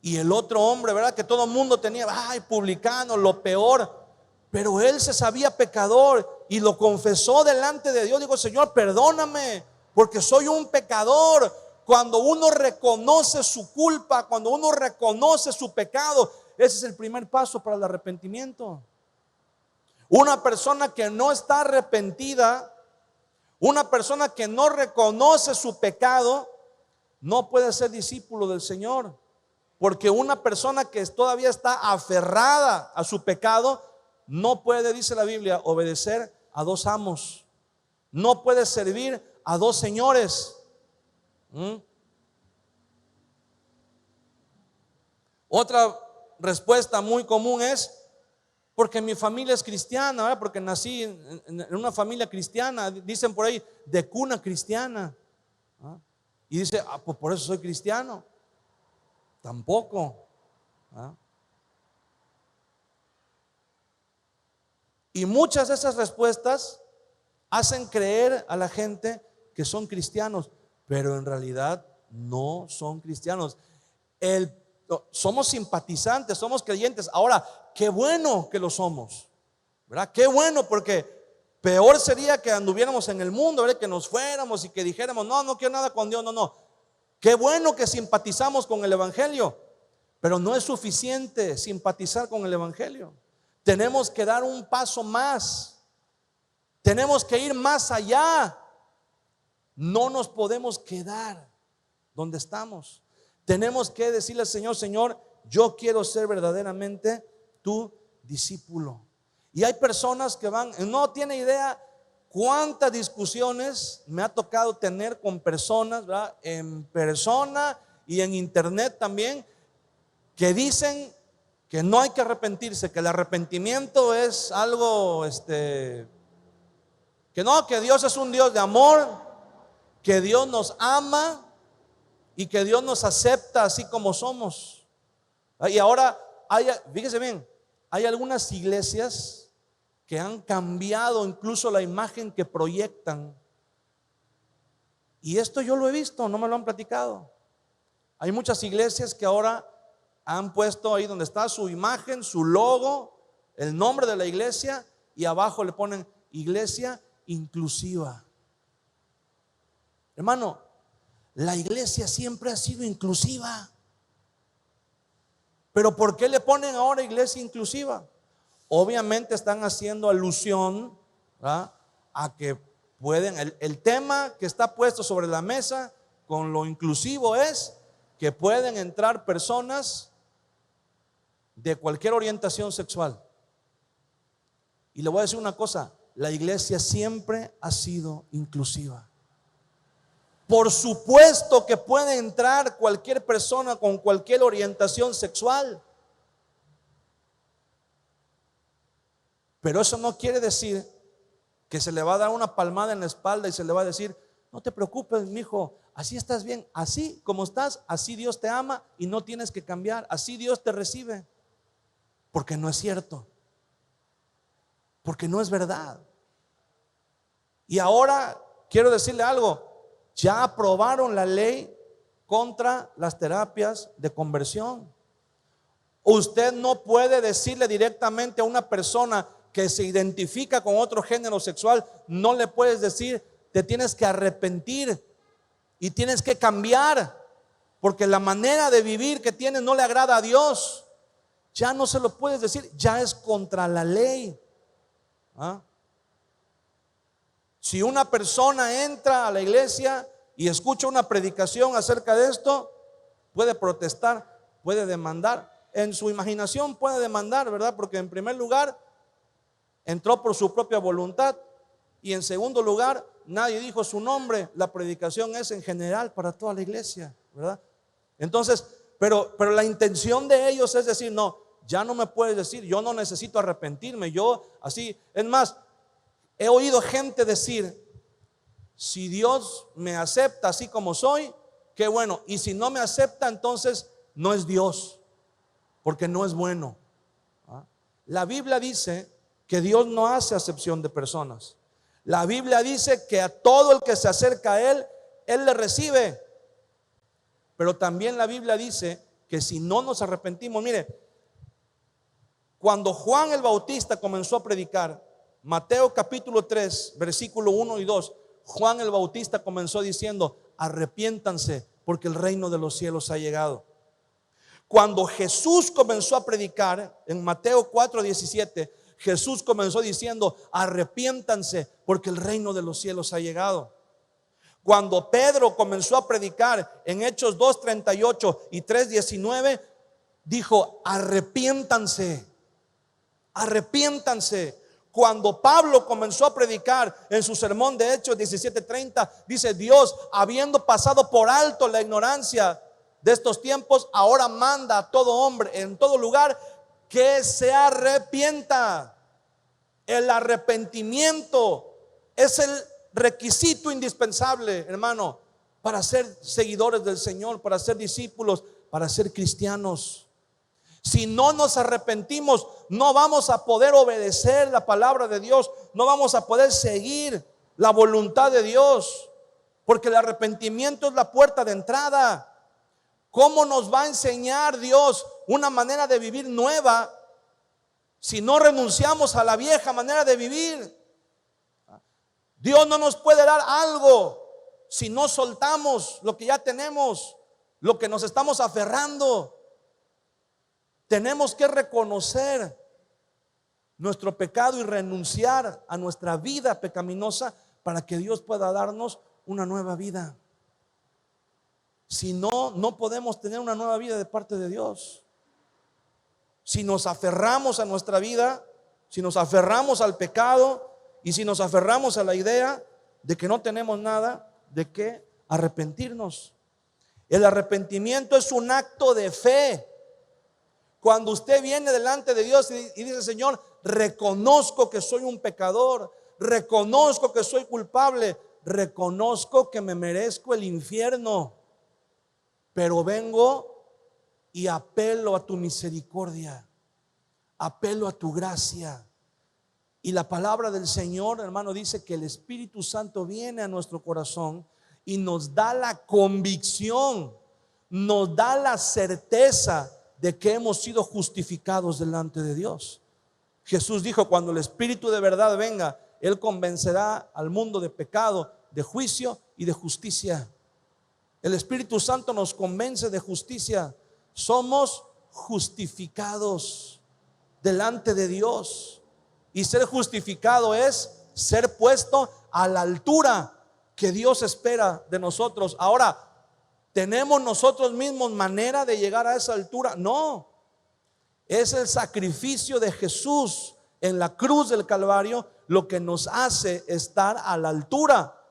Speaker 1: Y el otro hombre, ¿verdad? Que todo el mundo tenía, ay, publicano, lo peor. Pero él se sabía pecador y lo confesó delante de Dios. Dijo, Señor, perdóname, porque soy un pecador. Cuando uno reconoce su culpa, cuando uno reconoce su pecado, ese es el primer paso para el arrepentimiento. Una persona que no está arrepentida, una persona que no reconoce su pecado, no puede ser discípulo del Señor. Porque una persona que todavía está aferrada a su pecado, no puede, dice la Biblia, obedecer a 2 amos. No puede servir a 2 señores. Otra respuesta muy común es porque mi familia es cristiana, ¿verdad? Porque nací en una familia cristiana, dicen por ahí, de cuna cristiana. Y dice, pues por eso soy cristiano. Tampoco. Y muchas de esas respuestas hacen creer a la gente que son cristianos, pero en realidad no son cristianos. Somos simpatizantes, somos creyentes. Ahora, qué bueno que lo somos, ¿verdad? Qué bueno, porque peor sería que anduviéramos en el mundo, ¿verdad? Que nos fuéramos y que dijéramos, no quiero nada con Dios, no. Qué bueno que simpatizamos con el evangelio, pero no es suficiente simpatizar con el evangelio. Tenemos que dar un paso más. Tenemos que ir más allá. No nos podemos quedar donde estamos. Tenemos que decirle al Señor: Señor, yo quiero ser verdaderamente tu discípulo. Y hay personas que no tiene idea cuántas discusiones me ha tocado tener con personas, ¿verdad?, en persona y en internet también, que dicen que no hay que arrepentirse, que el arrepentimiento es algo, que no, que Dios es un Dios de amor, que Dios nos ama y que Dios nos acepta así como somos. Y ahora fíjese bien, hay algunas iglesias que han cambiado incluso la imagen que proyectan. Y esto yo lo he visto, no me lo han platicado. Hay muchas iglesias que ahora han puesto ahí donde está su imagen, su logo, el nombre de la iglesia, y abajo le ponen iglesia inclusiva. Hermano, la iglesia siempre ha sido inclusiva. Pero ¿por qué le ponen ahora iglesia inclusiva? Obviamente están haciendo alusión, ¿verdad?, a que pueden, el tema que está puesto sobre la mesa con lo inclusivo es que pueden entrar personas de cualquier orientación sexual. Y le voy a decir una cosa: la iglesia siempre ha sido inclusiva. Por supuesto que puede entrar cualquier persona con cualquier orientación sexual, pero eso no quiere decir que se le va a dar una palmada en la espalda y se le va a decir: no te preocupes, mijo, así estás bien, así como estás, así Dios te ama y no tienes que cambiar, así Dios te recibe. Porque no es cierto, porque no es verdad. Y ahora quiero decirle algo: ya aprobaron la ley contra las terapias de conversión. Usted no puede decirle directamente a una persona que se identifica con otro género sexual, no le puedes decir: te tienes que arrepentir y tienes que cambiar, porque la manera de vivir que tienes no le agrada a Dios. Ya no se lo puedes decir, ya es contra la ley. Si una persona entra a la iglesia y escucha una predicación acerca de esto, puede protestar, puede demandar. En su imaginación puede demandar, ¿verdad? Porque en primer lugar entró por su propia voluntad, y en segundo lugar nadie dijo su nombre. La predicación es en general para toda la iglesia, ¿verdad? Entonces, pero la intención de ellos es decir: no, ya no me puedes decir, yo no necesito arrepentirme, yo así. Es más, he oído gente decir: si Dios me acepta así como soy, qué bueno, y si no me acepta, entonces no es Dios, porque no es bueno. La Biblia dice que Dios no hace acepción de personas. La Biblia dice que a todo el que se acerca a Él, Él le recibe. Pero también la Biblia dice que si no nos arrepentimos, mire, cuando Juan el Bautista comenzó a predicar, Mateo capítulo 3, versículo 1 y 2, Juan el Bautista comenzó diciendo: arrepiéntanse, porque el reino de los cielos ha llegado. Cuando Jesús comenzó a predicar en Mateo 4:17, Jesús comenzó diciendo: arrepiéntanse, porque el reino de los cielos ha llegado. Cuando Pedro comenzó a predicar en Hechos 2:38 y 3:19, dijo: arrepiéntanse, arrepiéntanse. Cuando Pablo comenzó a predicar en su sermón de Hechos 17:30, dice: Dios, habiendo pasado por alto la ignorancia de estos tiempos, ahora manda a todo hombre en todo lugar que se arrepienta. El arrepentimiento es el requisito indispensable, hermano, para ser seguidores del Señor, para ser discípulos, para ser cristianos. Si no nos arrepentimos, no vamos a poder obedecer la palabra de Dios, no vamos a poder seguir la voluntad de Dios, porque el arrepentimiento es la puerta de entrada. ¿Cómo nos va a enseñar Dios una manera de vivir nueva si no renunciamos a la vieja manera de vivir? Dios no nos puede dar algo si no soltamos lo que ya tenemos, lo que nos estamos aferrando. Tenemos que reconocer nuestro pecado y renunciar a nuestra vida pecaminosa para que Dios pueda darnos una nueva vida. Si no, no podemos tener una nueva vida de parte de Dios. Si nos aferramos a nuestra vida, si nos aferramos al pecado y si nos aferramos a la idea de que no tenemos nada de qué arrepentirnos. El arrepentimiento es un acto de fe. Cuando usted viene delante de Dios y dice: Señor, reconozco que soy un pecador, reconozco que soy culpable, reconozco que me merezco el infierno, pero vengo y apelo a tu misericordia, apelo a tu gracia. Y la palabra del Señor, hermano, dice que el Espíritu Santo viene a nuestro corazón y nos da la convicción, nos da la certeza de que hemos sido justificados delante de Dios. Jesús dijo: cuando el Espíritu de verdad venga, Él convencerá al mundo de pecado, de juicio y de justicia. El Espíritu Santo nos convence de justicia. Somos justificados delante de Dios. Y ser justificado es ser puesto a la altura que Dios espera de nosotros. Ahora, ¿tenemos nosotros mismos manera de llegar a esa altura? No. Es el sacrificio de Jesús en la cruz del Calvario lo que nos hace estar a la altura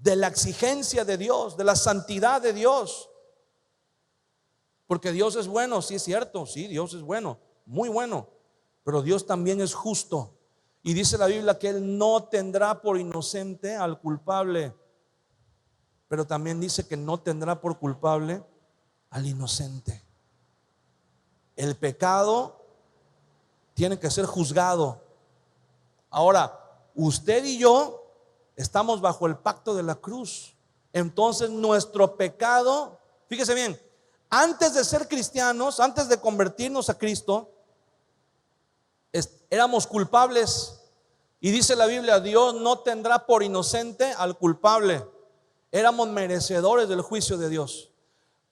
Speaker 1: de la exigencia de Dios, de la santidad de Dios. Porque Dios es bueno, sí es cierto, sí, Dios es bueno, muy bueno. Pero Dios también es justo. Y dice la Biblia que Él no tendrá por inocente al culpable, pero también dice que no tendrá por culpable al inocente. El pecado tiene que ser juzgado. Ahora, usted y yo estamos bajo el pacto de la cruz. Entonces nuestro pecado, fíjese bien, antes de ser cristianos, antes de convertirnos a Cristo, éramos culpables. Y dice la Biblia: Dios no tendrá por inocente al culpable. Éramos merecedores del juicio de Dios.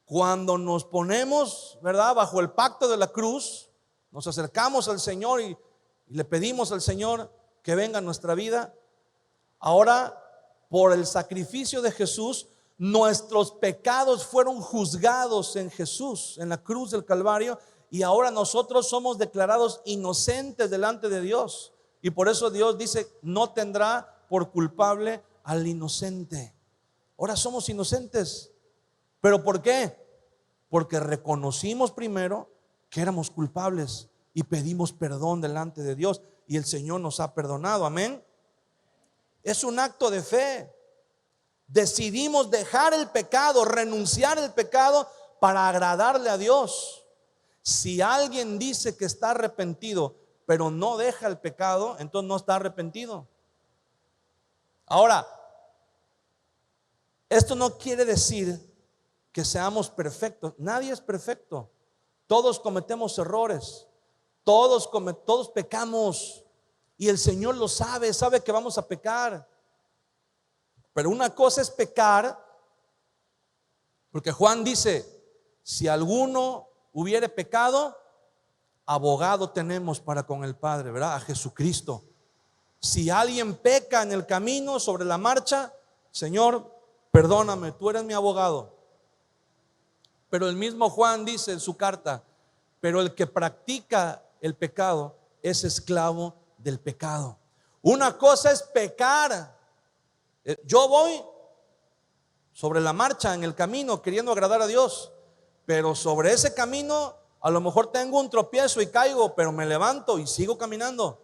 Speaker 1: Cuando nos ponemos, ¿verdad?, bajo el pacto de la cruz, nos acercamos al Señor y le pedimos al Señor que venga a nuestra vida. Ahora, por el sacrificio de Jesús, nuestros pecados fueron juzgados en Jesús, en la cruz del Calvario. Y ahora nosotros somos declarados inocentes delante de Dios. Y por eso Dios dice: no tendrá por culpable al inocente. Ahora somos inocentes. ¿Pero por qué? Porque reconocimos primero que éramos culpables y pedimos perdón delante de Dios. Y el Señor nos ha perdonado. Amén. Es un acto de fe. Decidimos dejar el pecado, renunciar al pecado para agradarle a Dios. Si alguien dice que está arrepentido, pero no deja el pecado, entonces no está arrepentido. Ahora, esto no quiere decir que seamos perfectos. Nadie es perfecto. Todos cometemos errores. Todos pecamos. Y el Señor lo sabe, sabe que vamos a pecar. Pero una cosa es pecar, porque Juan dice: si alguno hubiere pecado, abogado tenemos para con el Padre, ¿verdad? A Jesucristo. Si alguien peca en el camino, sobre la marcha, Señor, perdóname, tú eres mi abogado. Pero el mismo Juan dice en su carta: pero el que practica el pecado es esclavo del pecado. Una cosa es pecar. Yo voy sobre la marcha en el camino queriendo agradar a Dios, pero sobre ese camino a lo mejor tengo un tropiezo y caigo, pero me levanto y sigo caminando.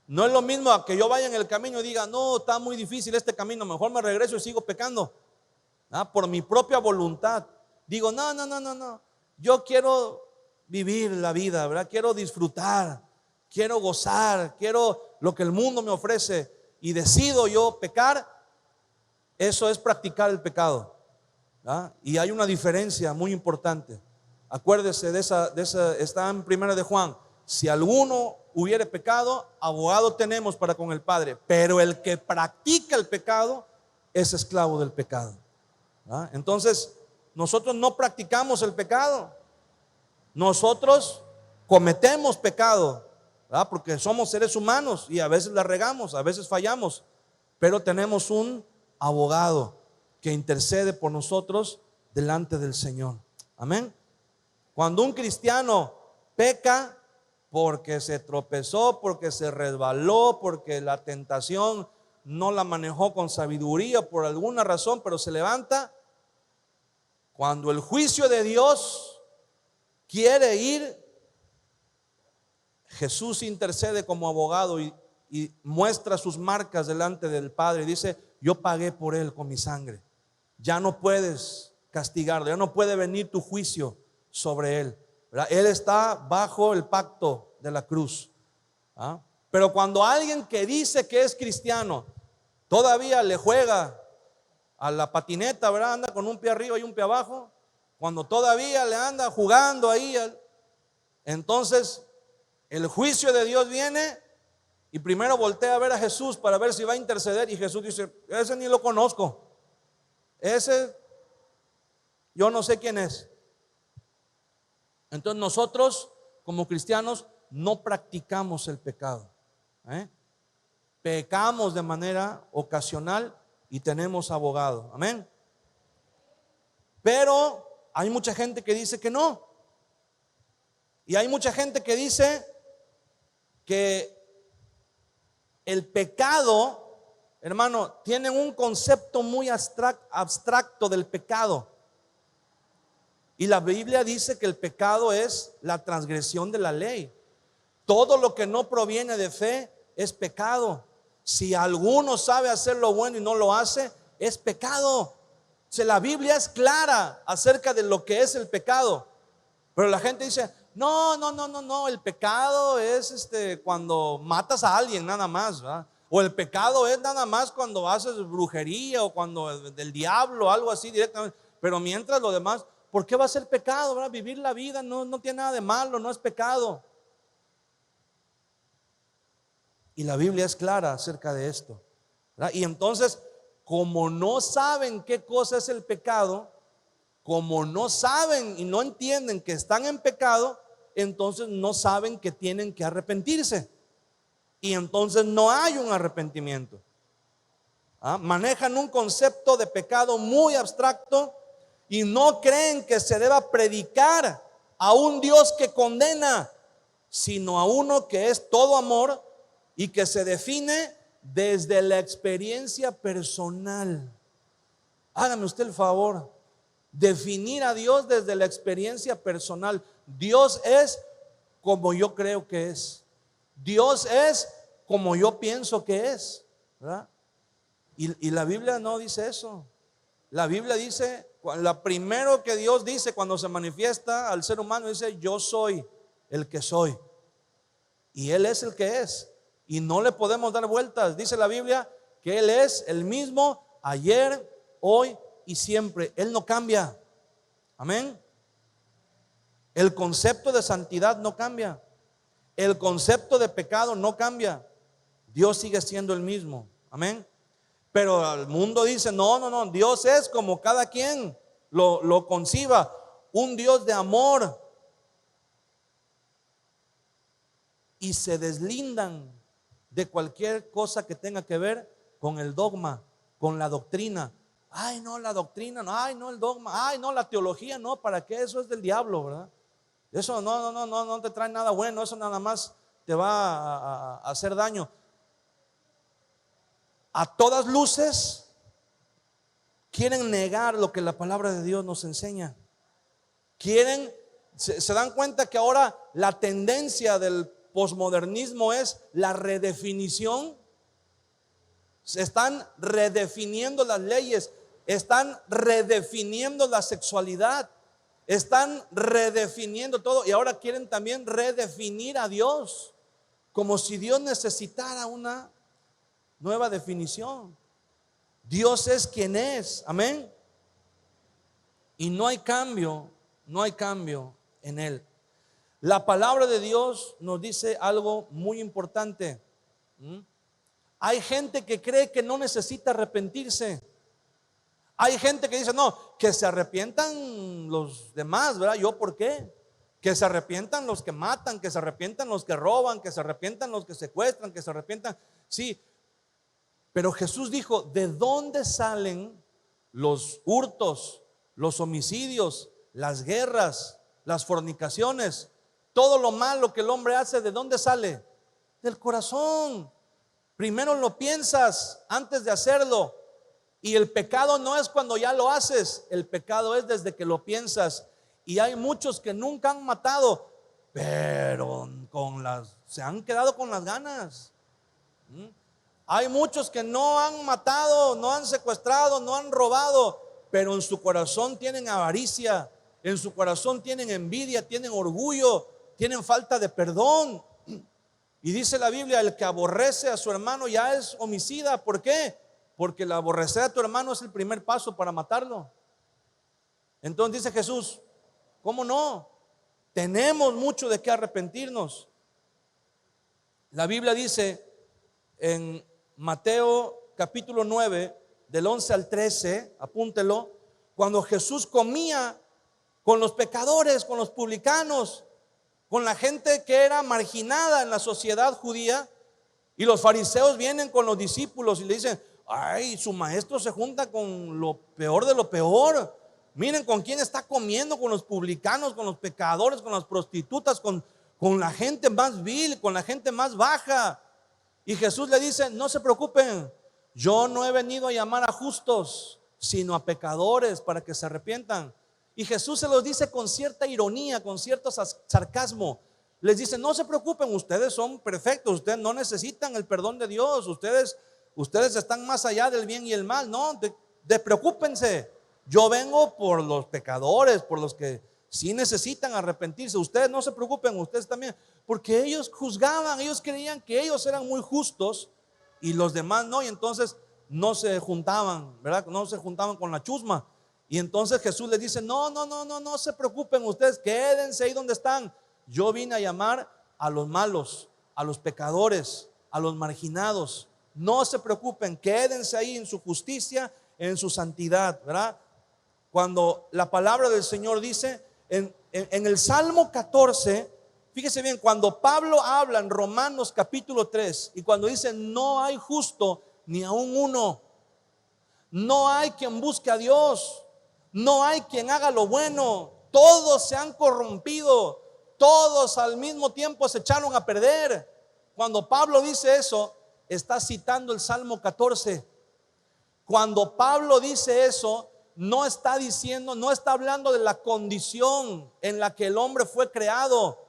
Speaker 1: No es lo mismo a que yo vaya en el camino y diga: no, está muy difícil este camino, mejor me regreso y sigo pecando. Por mi propia voluntad digo: no, yo quiero vivir la vida, ¿verdad? Quiero disfrutar, quiero gozar, quiero lo que el mundo me ofrece, y decido yo pecar. Eso es practicar el pecado, ¿verdad? Y hay una diferencia muy importante. Acuérdese de esa, está en 1 de Juan: si alguno hubiere pecado, abogado tenemos para con el Padre, pero el que practica el pecado es esclavo del pecado. Entonces, nosotros no practicamos el pecado, nosotros cometemos pecado, ¿verdad? Porque somos seres humanos y a veces la regamos, a veces fallamos, pero tenemos un abogado. que intercede por nosotros delante del Señor. Amén. Cuando un cristiano peca porque se tropezó, porque se resbaló, porque la tentación no la manejó con sabiduría por alguna razón, pero se levanta, cuando el juicio de Dios quiere ir, Jesús intercede como abogado y muestra sus marcas delante del Padre. Dice: yo pagué por él con mi sangre. Ya no puedes castigarlo, ya no puede venir tu juicio sobre él, ¿verdad? Él está bajo el pacto de la cruz. Pero cuando alguien que dice que es cristiano todavía le juega a la patineta, ¿verdad? Anda con un pie arriba y un pie abajo, cuando todavía le anda jugando ahí, entonces el juicio de Dios viene y primero voltea a ver a Jesús para ver si va a interceder, y Jesús dice: ese ni lo conozco, ese yo no sé quién es. Entonces nosotros como cristianos no practicamos el pecado, pecamos de manera ocasional y tenemos abogado. Amén. Pero hay mucha gente que dice que no, y hay mucha gente que dice que el pecado, hermano, tienen un concepto muy abstracto del pecado. Y la Biblia dice que el pecado es la transgresión de la ley. Todo lo que no proviene de fe es pecado. Si alguno sabe hacer lo bueno y no lo hace, es pecado. O sea, la Biblia es clara acerca de lo que es el pecado. Pero la gente dice: no, el pecado es cuando matas a alguien nada más, ¿verdad? O el pecado es nada más cuando haces brujería o cuando del diablo, algo así directamente. Pero mientras lo demás, ¿por qué va a ser pecado, verdad? Vivir la vida no tiene nada de malo, no es pecado. Y la Biblia es clara acerca de esto, ¿verdad? Y entonces, como no saben qué cosa es el pecado, como no saben y no entienden que están en pecado, entonces no saben que tienen que arrepentirse. Y entonces no hay un arrepentimiento. Manejan un concepto de pecado muy abstracto y no creen que se deba predicar a un Dios que condena, sino a uno que es todo amor y que se define desde la experiencia personal. Hágame usted el favor, definir a Dios desde la experiencia personal. Dios es como yo creo que es. Dios es como yo pienso que es, ¿verdad? Y la Biblia no dice eso. La Biblia dice, lo primero que Dios dice cuando se manifiesta al ser humano, dice: yo soy el que soy. Y Él es el que es. Y no le podemos dar vueltas. Dice la Biblia que Él es el mismo ayer, hoy y siempre. Él no cambia. Amén. El concepto de santidad no cambia. El concepto de pecado no cambia. Dios sigue siendo el mismo. Amén. Pero el mundo dice: no, Dios es como cada quien lo conciba, un Dios de amor. Y se deslindan de cualquier cosa que tenga que ver con el dogma, con la doctrina. Ay, no, la doctrina, no, ay, no, el dogma, ay, no, la teología, no, ¿para qué? Eso es del diablo, ¿verdad? Eso no te trae nada bueno, eso nada más te va a hacer daño. A todas luces quieren negar lo que la palabra de Dios nos enseña. Se dan cuenta que ahora la tendencia del posmodernismo es la redefinición. Se están redefiniendo las leyes, están redefiniendo la sexualidad, están redefiniendo todo, y ahora quieren también redefinir a Dios, como si Dios necesitara una nueva definición. Dios es quien es, amén. Y no hay cambio en Él. La palabra de Dios nos dice algo muy importante. Hay gente que cree que no necesita arrepentirse. Hay gente que dice: no, que se arrepientan los demás, ¿verdad? ¿Yo por qué? Que se arrepientan los que matan, que se arrepientan los que roban, que se arrepientan los que secuestran, que se arrepientan. Sí, pero Jesús dijo: ¿de dónde salen los hurtos, los homicidios, las guerras, las fornicaciones, todo lo malo que el hombre hace, ¿de dónde sale? Del corazón. Primero lo piensas antes de hacerlo. Y el pecado no es cuando ya lo haces, el pecado es desde que lo piensas. Y hay muchos que nunca han matado, pero se han quedado con las ganas. Hay muchos que no han matado, no han secuestrado, no han robado, pero en su corazón tienen avaricia, en su corazón tienen envidia, tienen orgullo, tienen falta de perdón. Y dice la Biblia, el que aborrece a su hermano ya es homicida. ¿Por qué? Porque el aborrecer a tu hermano es el primer paso para matarlo. Entonces dice Jesús, ¿cómo no? Tenemos mucho de qué arrepentirnos. La Biblia dice en Mateo capítulo 9, del 11 al 13, apúntelo, cuando Jesús comía con los pecadores, con los publicanos, con la gente que era marginada en la sociedad judía, y los fariseos vienen con los discípulos y le dicen, ay, su maestro se junta con lo peor de lo peor. Miren con quién está comiendo, con los publicanos, con los pecadores, con las prostitutas, con la gente más vil, con la gente más baja. Y Jesús le dice, no se preocupen, yo no he venido a llamar a justos, sino a pecadores para que se arrepientan. Y Jesús se los dice con cierta ironía, con cierto sarcasmo. Les dice, no se preocupen, ustedes son perfectos, ustedes no necesitan el perdón de Dios, ustedes están más allá del bien y el mal. No, preocúpense. Yo vengo por los pecadores, por los que sí necesitan arrepentirse. Ustedes no se preocupen, ustedes también. Porque ellos juzgaban, ellos creían que ellos eran muy justos y los demás no. Y entonces no se juntaban, ¿verdad? No se juntaban con la chusma. Y entonces Jesús les dice, no se preocupen, ustedes quédense ahí donde están. Yo vine a llamar a los malos, a los pecadores, a los marginados. No se preocupen, quédense ahí en su justicia, en su santidad, ¿verdad? Cuando la palabra del Señor dice en el Salmo 14, fíjese bien, cuando Pablo habla en Romanos capítulo 3 y cuando dice no hay justo ni aún uno, no hay quien busque a Dios, no hay quien haga lo bueno, todos se han corrompido, todos al mismo tiempo se echaron a perder. Cuando Pablo dice eso, está citando el Salmo 14. Cuando Pablo dice eso, no está diciendo, no está hablando de la condición en la que el hombre fue creado.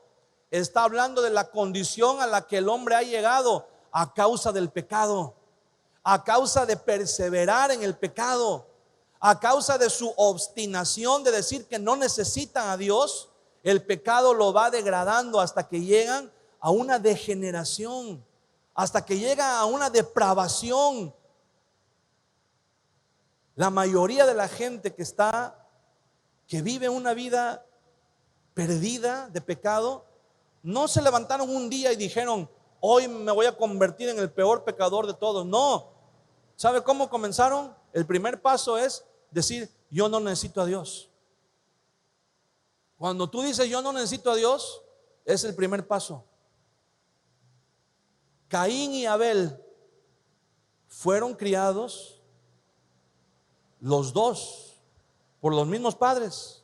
Speaker 1: Está hablando de la condición a la que el hombre ha llegado a causa del pecado, a causa de perseverar en el pecado, a causa de su obstinación de decir que no necesitan a Dios. El pecado lo va degradando hasta que llegan a una degeneración, hasta que llega a una depravación. La mayoría de la gente que vive una vida perdida de pecado, no se levantaron un día y dijeron, hoy me voy a convertir en el peor pecador de todos. No. ¿Sabe cómo comenzaron? El primer paso es decir, yo no necesito a Dios. Cuando tú dices yo no necesito a Dios, es el primer paso. Caín y Abel fueron criados los dos por los mismos padres,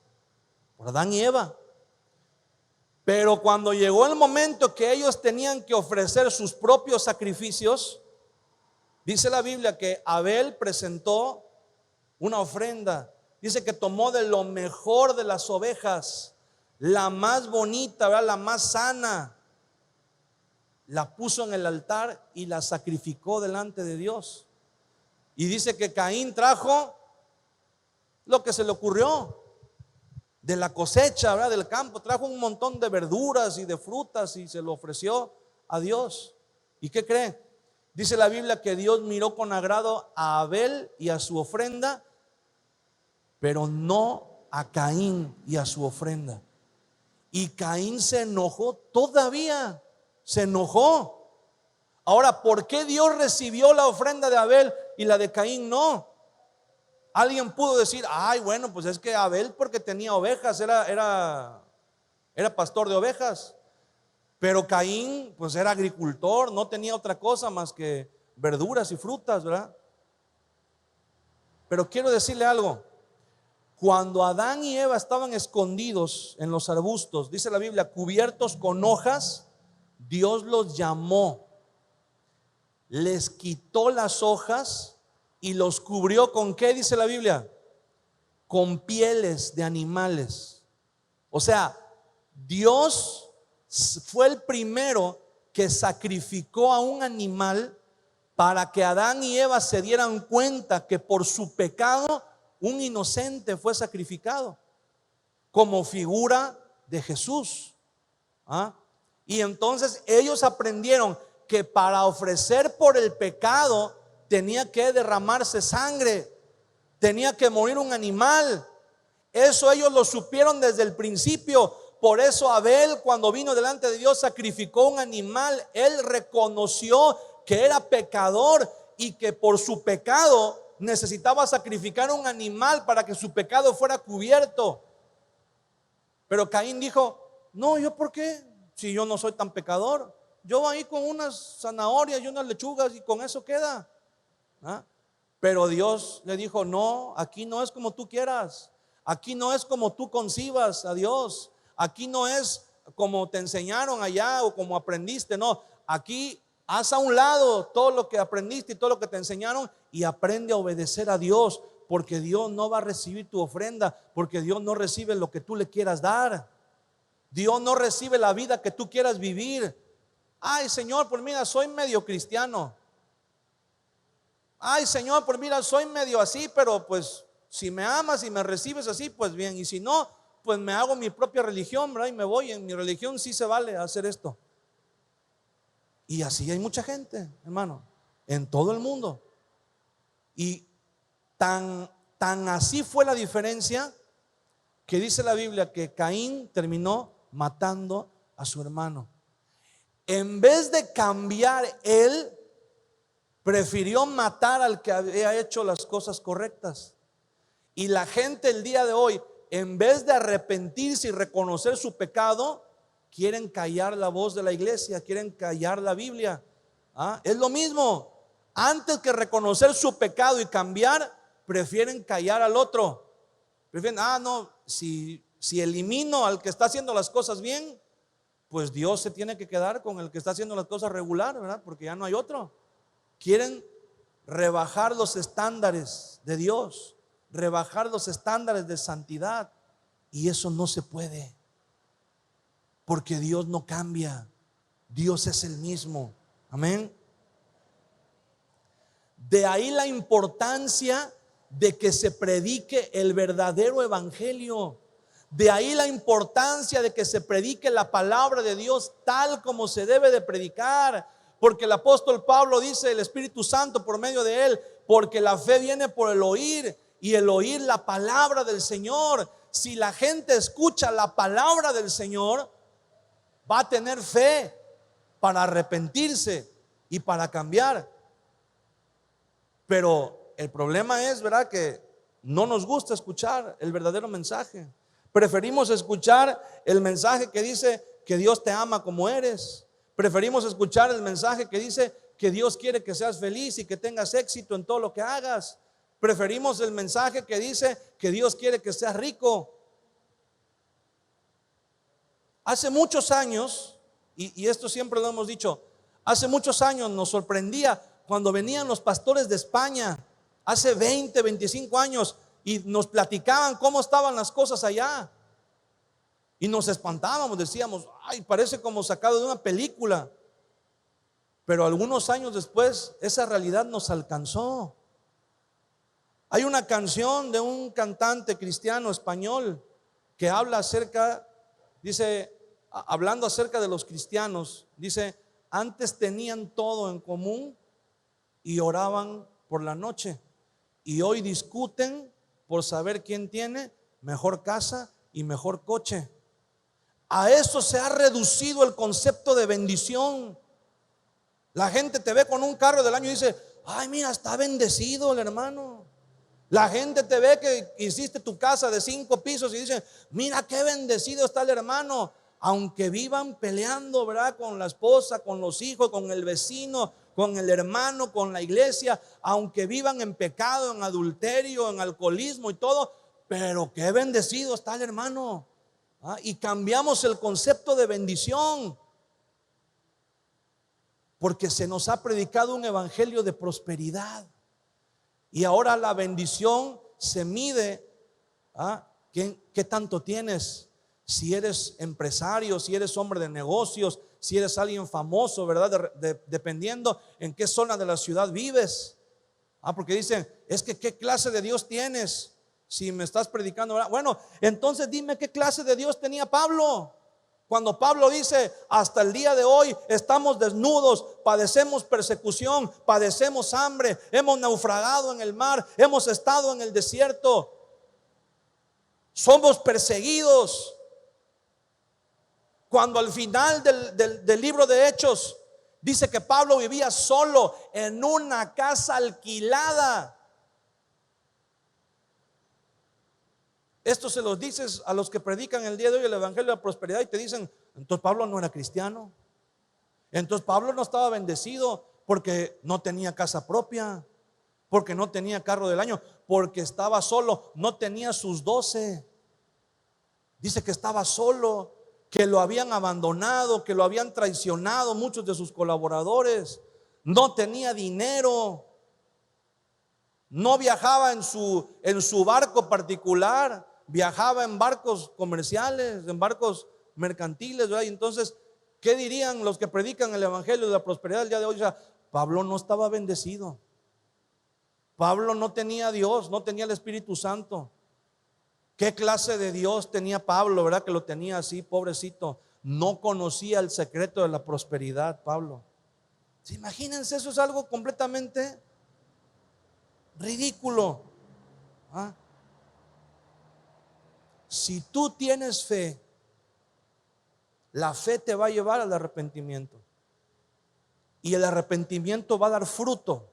Speaker 1: por Adán y Eva. Pero cuando llegó el momento que ellos tenían que ofrecer sus propios sacrificios, dice la Biblia que Abel presentó una ofrenda. Dice que tomó de lo mejor de las ovejas, la más bonita, ¿verdad? La más sana, la puso en el altar y la sacrificó delante de Dios. Y dice que Caín trajo lo que se le ocurrió de la cosecha, ¿verdad? Del campo, trajo un montón de verduras y de frutas y se lo ofreció a Dios. ¿Y qué cree? Dice la Biblia que Dios miró con agrado a Abel y a su ofrenda, pero no a Caín y a su ofrenda. Y Caín se enojó, todavía se enojó. Ahora, ¿por qué Dios recibió la ofrenda de Abel y la de Caín no? Alguien pudo decir, ay, bueno, pues es que Abel porque tenía ovejas, era pastor de ovejas. Pero Caín pues era agricultor, no tenía otra cosa más que verduras y frutas, ¿verdad? Pero quiero decirle algo. Cuando Adán y Eva estaban escondidos en los arbustos, dice la Biblia, cubiertos con hojas, Dios los llamó, les quitó las hojas y los cubrió con ¿qué dice la Biblia? Con pieles de animales. O sea, Dios fue el primero que sacrificó a un animal para que Adán y Eva se dieran cuenta que por su pecado un inocente fue sacrificado como figura de Jesús. Y entonces ellos aprendieron que para ofrecer por el pecado tenía que derramarse sangre, tenía que morir un animal. Eso ellos lo supieron desde el principio. Por eso Abel, cuando vino delante de Dios, sacrificó un animal. Él reconoció que era pecador y que por su pecado necesitaba sacrificar un animal para que su pecado fuera cubierto. Pero Caín dijo: no, ¿yo por qué? Si yo no soy tan pecador, yo ahí con unas zanahorias y unas lechugas y con eso queda. Pero Dios le dijo: no, aquí no es como tú quieras, aquí no es como tú concibas a Dios, aquí no es como te enseñaron allá o como aprendiste. No, aquí haz a un lado todo lo que aprendiste y todo lo que te enseñaron y aprende a obedecer a Dios, porque Dios no va a recibir tu ofrenda, porque Dios no recibe lo que tú le quieras dar. Dios no recibe la vida que tú quieras vivir. Ay, Señor, pues mira, soy medio cristiano. Ay, Señor, pues mira, soy medio así, pero pues si me amas y me recibes así, pues bien. Y si no, pues me hago mi propia religión, ¿verdad? Y me voy, en mi religión sí se vale hacer esto. Y así hay mucha gente, hermano, en todo el mundo. Y tan así fue la diferencia que dice la Biblia que Caín terminó matando a su hermano. En vez de cambiar, él prefirió matar al que había hecho las cosas correctas. Y la gente el día de hoy, en vez de arrepentirse y reconocer su pecado, quieren callar la voz de la iglesia, quieren callar la Biblia. Es lo mismo. Antes que reconocer su pecado y cambiar, prefieren callar al otro. Prefieren, no, si elimino al que está haciendo las cosas bien, pues Dios se tiene que quedar con el que está haciendo las cosas regular, ¿verdad? Porque ya no hay otro. Quieren rebajar los estándares de Dios, rebajar los estándares de santidad, y eso no se puede, porque Dios no cambia. Dios es el mismo. Amén. De ahí la importancia de que se predique el verdadero evangelio. De ahí la importancia de que se predique la palabra de Dios tal como se debe de predicar. Porque el apóstol Pablo dice, el Espíritu Santo por medio de él, porque la fe viene por el oír y el oír la palabra del Señor. Si la gente escucha la palabra del Señor, va a tener fe para arrepentirse y para cambiar. Pero el problema es, ¿verdad?, que no nos gusta escuchar el verdadero mensaje. Preferimos escuchar el mensaje que dice que Dios te ama como eres. Preferimos escuchar el mensaje que dice que Dios quiere que seas feliz y que tengas éxito en todo lo que hagas. Preferimos el mensaje que dice que Dios quiere que seas rico. Hace muchos años, y esto siempre lo hemos dicho, hace muchos años nos sorprendía cuando venían los pastores de España, hace 20, 25 años, y nos platicaban cómo estaban las cosas allá. Y nos espantábamos, decíamos, ay, parece como sacado de una película. Pero algunos años después, esa realidad nos alcanzó. Hay una canción de un cantante cristiano español que habla acerca, dice, hablando acerca de los cristianos, dice: antes tenían todo en común y oraban por la noche, y hoy discuten por saber quién tiene mejor casa y mejor coche. A eso se ha reducido el concepto de bendición. La gente te ve con un carro del año y dice: ay, mira, está bendecido el hermano. La gente te ve que hiciste tu casa de 5 pisos y dice: mira qué bendecido está el hermano. Aunque vivan peleando, ¿verdad?, con la esposa, con los hijos, con el vecino, con el hermano, con la iglesia, aunque vivan en pecado, en adulterio, en alcoholismo y todo, pero qué bendecido está el hermano. Y cambiamos el concepto de bendición, porque se nos ha predicado un evangelio de prosperidad. Y ahora la bendición se mide, ¿qué tanto tienes? Si eres empresario, si eres hombre de negocios, si eres alguien famoso, ¿verdad? Dependiendo en qué zona de la ciudad vives. Porque dicen, es que ¿qué clase de Dios tienes? Si me estás predicando, ¿verdad? Bueno, entonces dime qué clase de Dios tenía Pablo. Cuando Pablo dice, hasta el día de hoy estamos desnudos, padecemos persecución, padecemos hambre, hemos naufragado en el mar, hemos estado en el desierto, somos perseguidos. Cuando al final del libro de Hechos dice que Pablo vivía solo en una casa alquilada. Esto se los dices a los que predican el día de hoy el evangelio de la prosperidad y te dicen, entonces Pablo no era cristiano. Entonces Pablo no estaba bendecido porque no tenía casa propia, porque no tenía carro del año, porque estaba solo, no tenía sus 12. Dice que estaba solo, que lo habían abandonado, que lo habían traicionado muchos de sus colaboradores. No tenía dinero, no viajaba en su barco particular, viajaba en barcos comerciales, en barcos mercantiles, ¿verdad? Y entonces, ¿qué dirían los que predican el evangelio de la prosperidad el día de hoy? O sea, Pablo no estaba bendecido. Pablo no tenía a Dios, no tenía el Espíritu Santo. ¿Qué clase de Dios tenía Pablo, verdad? Que lo tenía así, pobrecito. No conocía el secreto de la prosperidad, Pablo. ¿Sí? Imagínense, eso es algo completamente ridículo. Si tú tienes fe, la fe te va a llevar al arrepentimiento. Y el arrepentimiento va a dar fruto.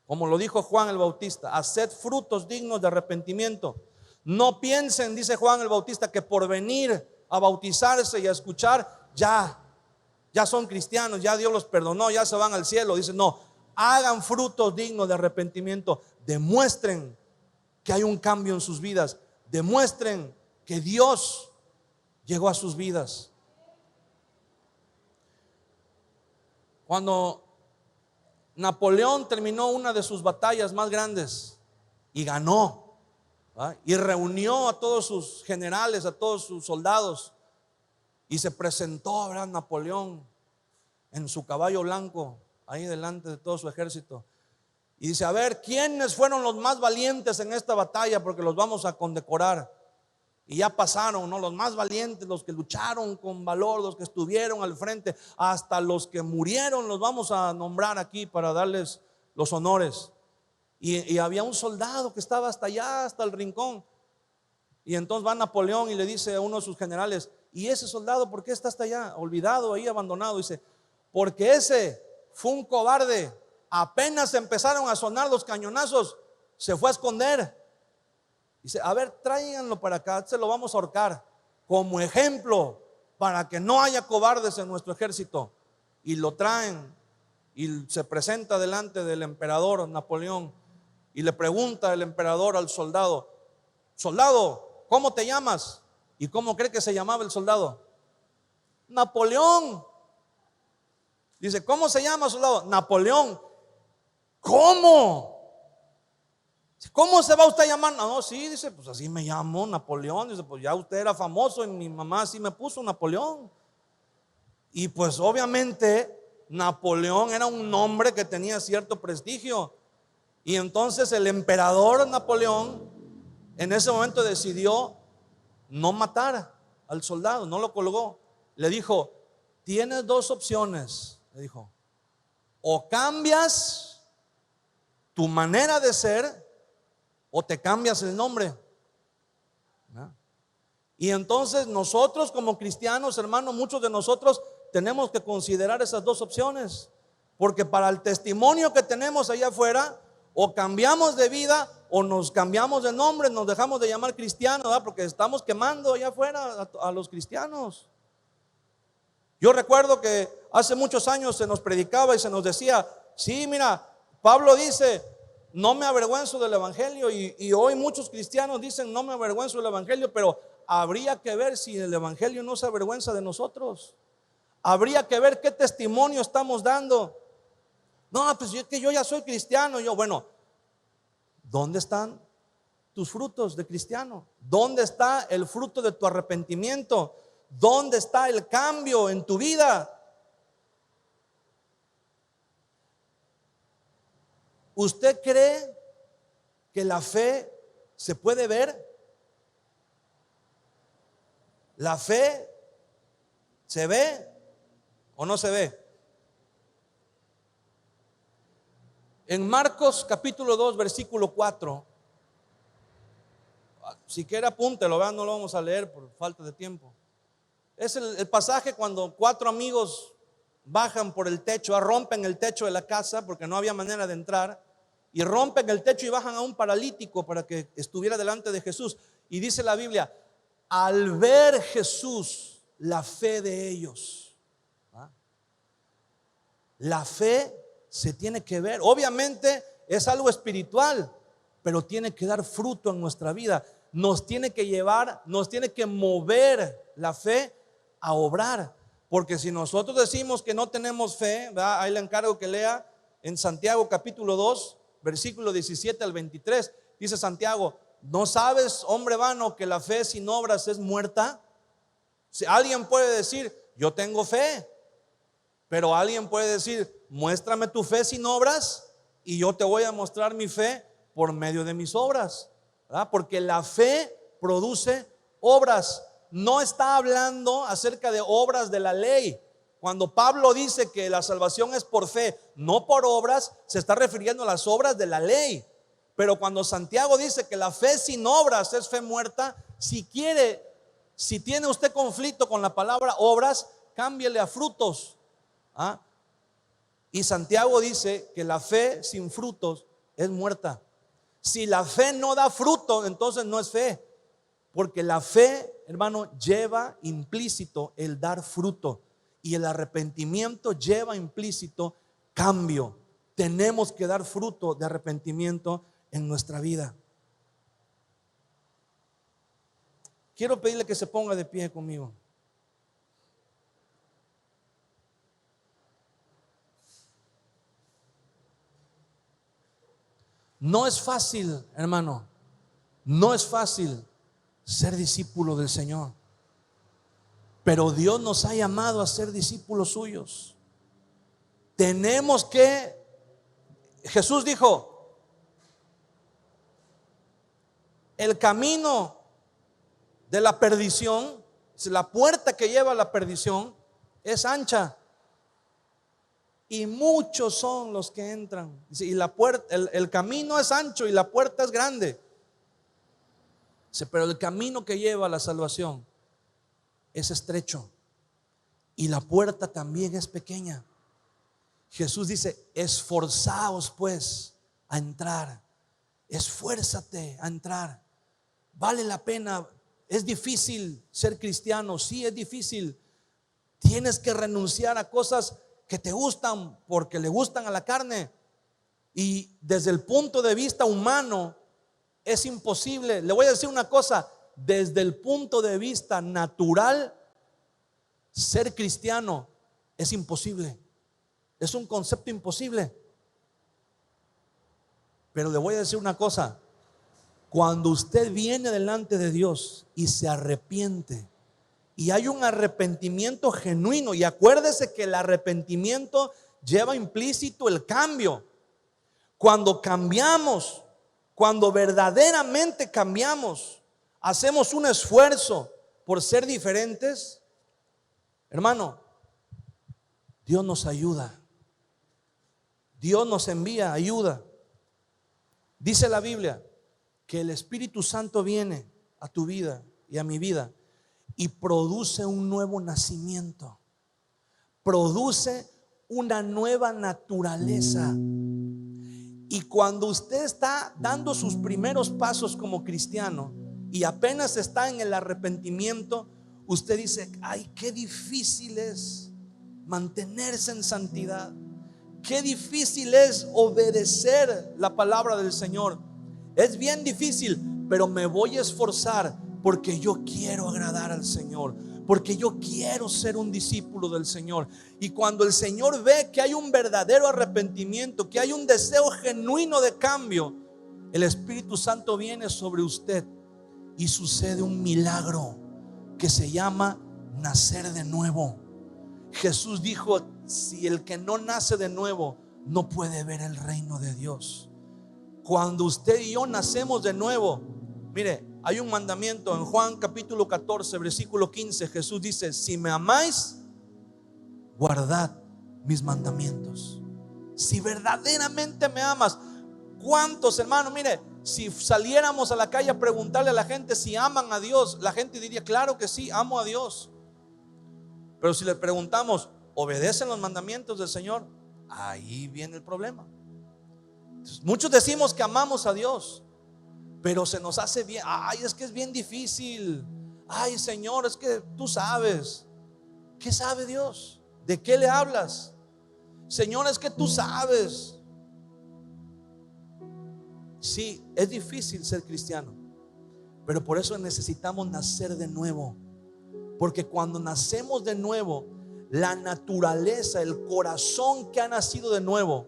Speaker 1: Como lo dijo Juan el Bautista, haced frutos dignos de arrepentimiento. No piensen, dice Juan el Bautista, que por venir a bautizarse y a escuchar, ya son cristianos, ya Dios los perdonó, ya se van al cielo. Dice, no, hagan frutos dignos de arrepentimiento. Demuestren que hay un cambio en sus vidas. Demuestren que Dios llegó a sus vidas. Cuando Napoleón terminó una de sus batallas más grandes y ganó, y reunió a todos sus generales, a todos sus soldados, y se presentó, ¿verdad? Napoleón en su caballo blanco, ahí delante de todo su ejército, y dice, a ver, ¿quiénes fueron los más valientes en esta batalla? Porque los vamos a condecorar. Y ya pasaron, ¿no? Los más valientes, los que lucharon con valor, los que estuvieron al frente, hasta los que murieron, los vamos a nombrar aquí para darles los honores. Y había un soldado que estaba hasta allá, hasta el rincón. Y entonces va Napoleón y le dice a uno de sus generales, ¿y ese soldado por qué está hasta allá? Olvidado, ahí abandonado. Dice, porque ese fue un cobarde. Apenas empezaron a sonar los cañonazos, se fue a esconder. Dice, a ver, tráiganlo para acá, se lo vamos a ahorcar como ejemplo para que no haya cobardes en nuestro ejército. Y lo traen y se presenta delante del emperador Napoleón y le pregunta el emperador al soldado, soldado, ¿cómo te llamas? ¿Y cómo cree que se llamaba el soldado? Napoleón. Dice, ¿cómo se llama, soldado? Napoleón. ¿Cómo? ¿Cómo se va usted a llamar? No, sí, dice, pues así me llamo Napoleón. Dice, pues ya usted era famoso y mi mamá así me puso Napoleón. Y pues obviamente Napoleón era un nombre que tenía cierto prestigio. Y entonces el emperador Napoleón en ese momento decidió no matar al soldado, no lo colgó. Le dijo, tienes dos opciones. Le dijo, o cambias tu manera de ser o te cambias el nombre. Y entonces nosotros como cristianos, hermanos, muchos de nosotros tenemos que considerar esas dos opciones, porque para el testimonio que tenemos allá afuera, o cambiamos de vida o nos cambiamos de nombre, nos dejamos de llamar cristianos, ¿verdad? Porque estamos quemando allá afuera a los cristianos. Yo recuerdo que hace muchos años se nos predicaba y se nos decía, sí, mira, Pablo dice, no me avergüenzo del evangelio, y hoy muchos cristianos dicen, no me avergüenzo del evangelio, pero habría que ver si el evangelio no se avergüenza de nosotros. Habría que ver qué testimonio estamos dando. No, pues es que yo ya soy cristiano. Bueno, ¿dónde están tus frutos de cristiano? ¿Dónde está el fruto de tu arrepentimiento? ¿Dónde está el cambio en tu vida? ¿Usted cree que la fe se puede ver? ¿La fe se ve o no se ve? En Marcos capítulo 2 versículo 4, si quiere apúntelo, vean, no lo vamos a leer por falta de tiempo. Es el pasaje cuando 4 amigos bajan por el techo, rompen el techo de la casa porque no había manera de entrar, y rompen el techo y bajan a un paralítico para que estuviera delante de Jesús. Y dice la Biblia, al ver Jesús la fe de ellos. La fe se tiene que ver. Obviamente es algo espiritual, pero tiene que dar fruto en nuestra vida. Nos tiene que llevar, nos tiene que mover la fe a obrar. Porque si nosotros decimos que no tenemos fe, ¿verdad? Ahí le encargo que lea en Santiago capítulo 2 versículo 17 al 23. Dice Santiago, ¿no sabes, hombre vano, que la fe sin obras es muerta? Si alguien puede decir, yo tengo fe, pero alguien puede decir, muéstrame tu fe sin obras y yo te voy a mostrar mi fe por medio de mis obras, ¿verdad? Porque la fe produce obras. No está hablando acerca de obras de la ley. Cuando Pablo dice que la salvación es por fe, no por obras, se está refiriendo a las obras de la ley. Pero cuando Santiago dice que la fe sin obras es fe muerta, si tiene usted conflicto con la palabra obras, cámbiele a frutos. Y Santiago dice que la fe sin frutos es muerta. Si la fe no da fruto, entonces no es fe. Porque la fe, hermano, lleva implícito el dar fruto. Y el arrepentimiento lleva implícito cambio. Tenemos que dar fruto de arrepentimiento en nuestra vida. Quiero pedirle que se ponga de pie conmigo. No es fácil, hermano. No es fácil ser discípulo del Señor. Pero Dios nos ha llamado a ser discípulos suyos. Tenemos que, Jesús dijo, el camino de la perdición, la puerta que lleva a la perdición es ancha y muchos son los que entran. Y la puerta, el camino es ancho y la puerta es grande. Pero el camino que lleva a la salvación es estrecho y la puerta también es pequeña. Jesús dice, esforzaos pues a entrar. Esfuérzate a entrar. Vale la pena. Es difícil ser cristiano, sí es difícil. Tienes que renunciar a cosas que te gustan porque le gustan a la carne. Y desde el punto de vista humano es imposible. Le voy a decir una cosa, desde el punto de vista natural, ser cristiano es imposible. Es un concepto imposible. Pero le voy a decir una cosa, cuando usted viene delante de Dios y se arrepiente, y hay un arrepentimiento genuino, y acuérdese que el arrepentimiento lleva implícito el cambio. Cuando cambiamos, cuando verdaderamente cambiamos, hacemos un esfuerzo por ser diferentes, hermano, Dios nos ayuda. Dios nos envía ayuda. Dice la Biblia que el Espíritu Santo viene a tu vida y a mi vida y produce un nuevo nacimiento, produce una nueva naturaleza. Y cuando usted está dando sus primeros pasos como cristiano y apenas está en el arrepentimiento, usted dice, ay, qué difícil es mantenerse en santidad. Qué difícil es obedecer la palabra del Señor. Es bien difícil, pero me voy a esforzar porque yo quiero agradar al Señor, porque yo quiero ser un discípulo del Señor. Y cuando el Señor ve que hay un verdadero arrepentimiento, que hay un deseo genuino de cambio, el Espíritu Santo viene sobre usted y sucede un milagro que se llama nacer de nuevo. Jesús dijo: si el que no nace de nuevo no puede ver el reino de Dios. Cuando usted y yo nacemos de nuevo, mire, hay un mandamiento en Juan capítulo 14 versículo 15. Jesús dice: si me amáis, guardad mis mandamientos. Si verdaderamente me amas. ¿Cuántos, hermanos? Mire, si saliéramos a la calle a preguntarle a la gente si aman a Dios, la gente diría: claro que sí, amo a Dios. Pero si le preguntamos: ¿obedecen los mandamientos del Señor? Ahí viene el problema. Entonces, muchos decimos que amamos a Dios, pero se nos hace bien. Ay, es que es bien difícil. Ay, Señor, es que tú sabes. ¿Qué sabe Dios? ¿De qué le hablas? Señor, es que tú sabes. Sí, es difícil ser cristiano, pero por eso necesitamos nacer de nuevo. Porque cuando nacemos de nuevo, la naturaleza, el corazón que ha nacido de nuevo,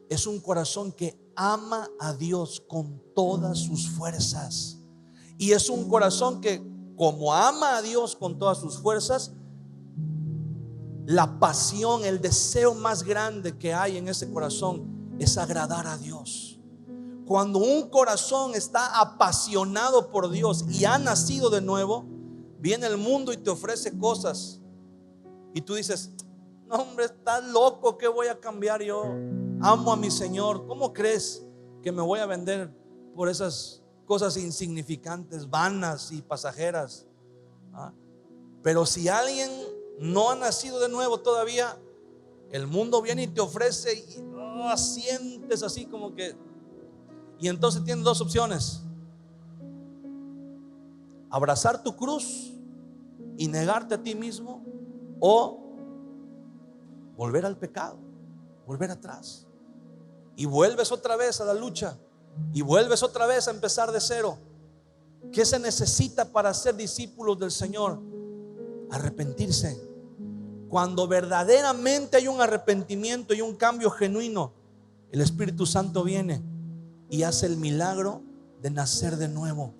Speaker 1: es un corazón que ama a Dios con todas sus fuerzas. Y es un corazón que, como ama a Dios con todas sus fuerzas, la pasión, el deseo más grande que hay en ese corazón es agradar a Dios. Cuando un corazón está apasionado por Dios y ha nacido de nuevo, viene el mundo y te ofrece cosas y tú dices: no, hombre, estás loco, ¿qué voy a cambiar yo? Amo a mi Señor. ¿Cómo crees que me voy a vender por esas cosas insignificantes, vanas y pasajeras? Pero si alguien no ha nacido de nuevo todavía, el mundo viene y te ofrece y sientes así como que. Y entonces tienes dos opciones: abrazar tu cruz y negarte a ti mismo, o volver al pecado, volver atrás, y vuelves otra vez a la lucha y vuelves otra vez a empezar de cero. ¿Qué se necesita para ser discípulos del Señor? Arrepentirse. Cuando verdaderamente hay un arrepentimiento y un cambio genuino, el Espíritu Santo viene y hace el milagro de nacer de nuevo.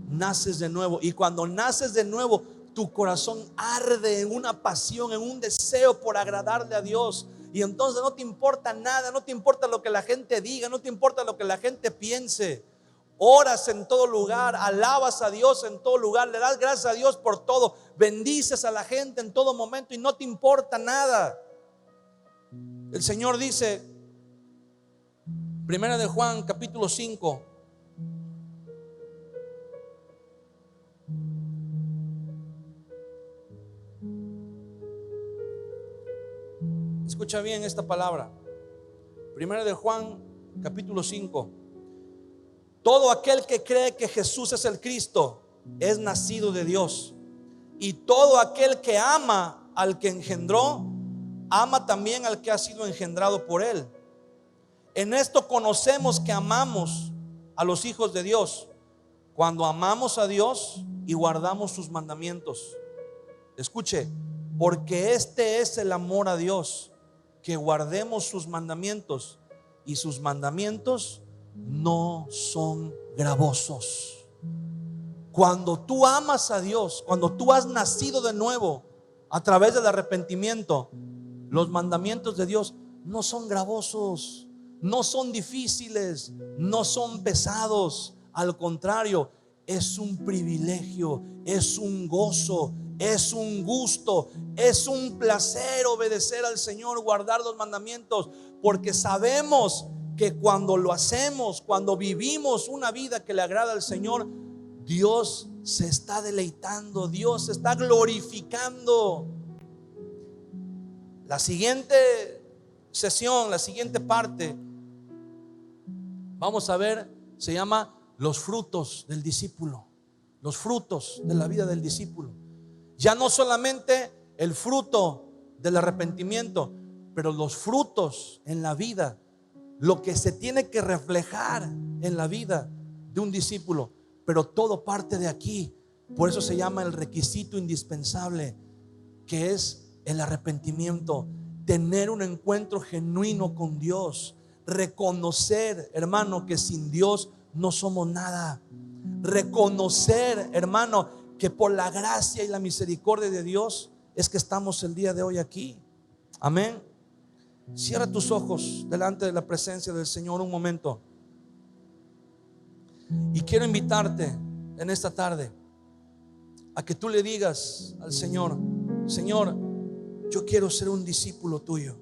Speaker 1: Naces de nuevo, y cuando naces de nuevo, tu corazón arde en una pasión, en un deseo por agradarle a Dios. Y entonces no te importa nada, no te importa lo que la gente diga, no te importa lo que la gente piense. Oras en todo lugar, alabas a Dios en todo lugar, le das gracias a Dios por todo, bendices a la gente en todo momento y no te importa nada. El Señor dice, Primera de Juan capítulo 5, escucha bien esta palabra. Primera de Juan capítulo 5. Todo aquel que cree que Jesús es el Cristo es nacido de Dios. Y todo aquel que ama al que engendró, ama también al que ha sido engendrado por él. En esto conocemos que amamos a los hijos de Dios, cuando amamos a Dios y guardamos sus mandamientos. Escuche, porque este es el amor a Dios, que guardemos sus mandamientos, y sus mandamientos no son gravosos. Cuando tú amas a Dios, cuando tú has nacido de nuevo a través del arrepentimiento, los mandamientos de Dios no son gravosos, no son difíciles, no son pesados. Al contrario, es un privilegio, es un gozo, es un gusto, es un placer obedecer al Señor, guardar los mandamientos, porque sabemos que cuando lo hacemos, cuando vivimos una vida que le agrada al Señor, Dios se está deleitando, Dios se está glorificando. La siguiente sesión, la siguiente parte, vamos a ver, se llama los frutos del discípulo. Los frutos de la vida del discípulo. Ya no solamente el fruto del arrepentimiento, pero los frutos en la vida, lo que se tiene que reflejar en la vida de un discípulo, pero todo parte de aquí. Por eso se llama el requisito indispensable, que es el arrepentimiento, tener un encuentro genuino con Dios, reconocer, hermano, que sin Dios no somos nada, reconocer, hermano, que por la gracia y la misericordia de Dios es que estamos el día de hoy aquí. Amén. Cierra tus ojos delante de la presencia del Señor un momento. Y quiero invitarte en esta tarde a que tú le digas al Señor: Señor, yo quiero ser un discípulo tuyo.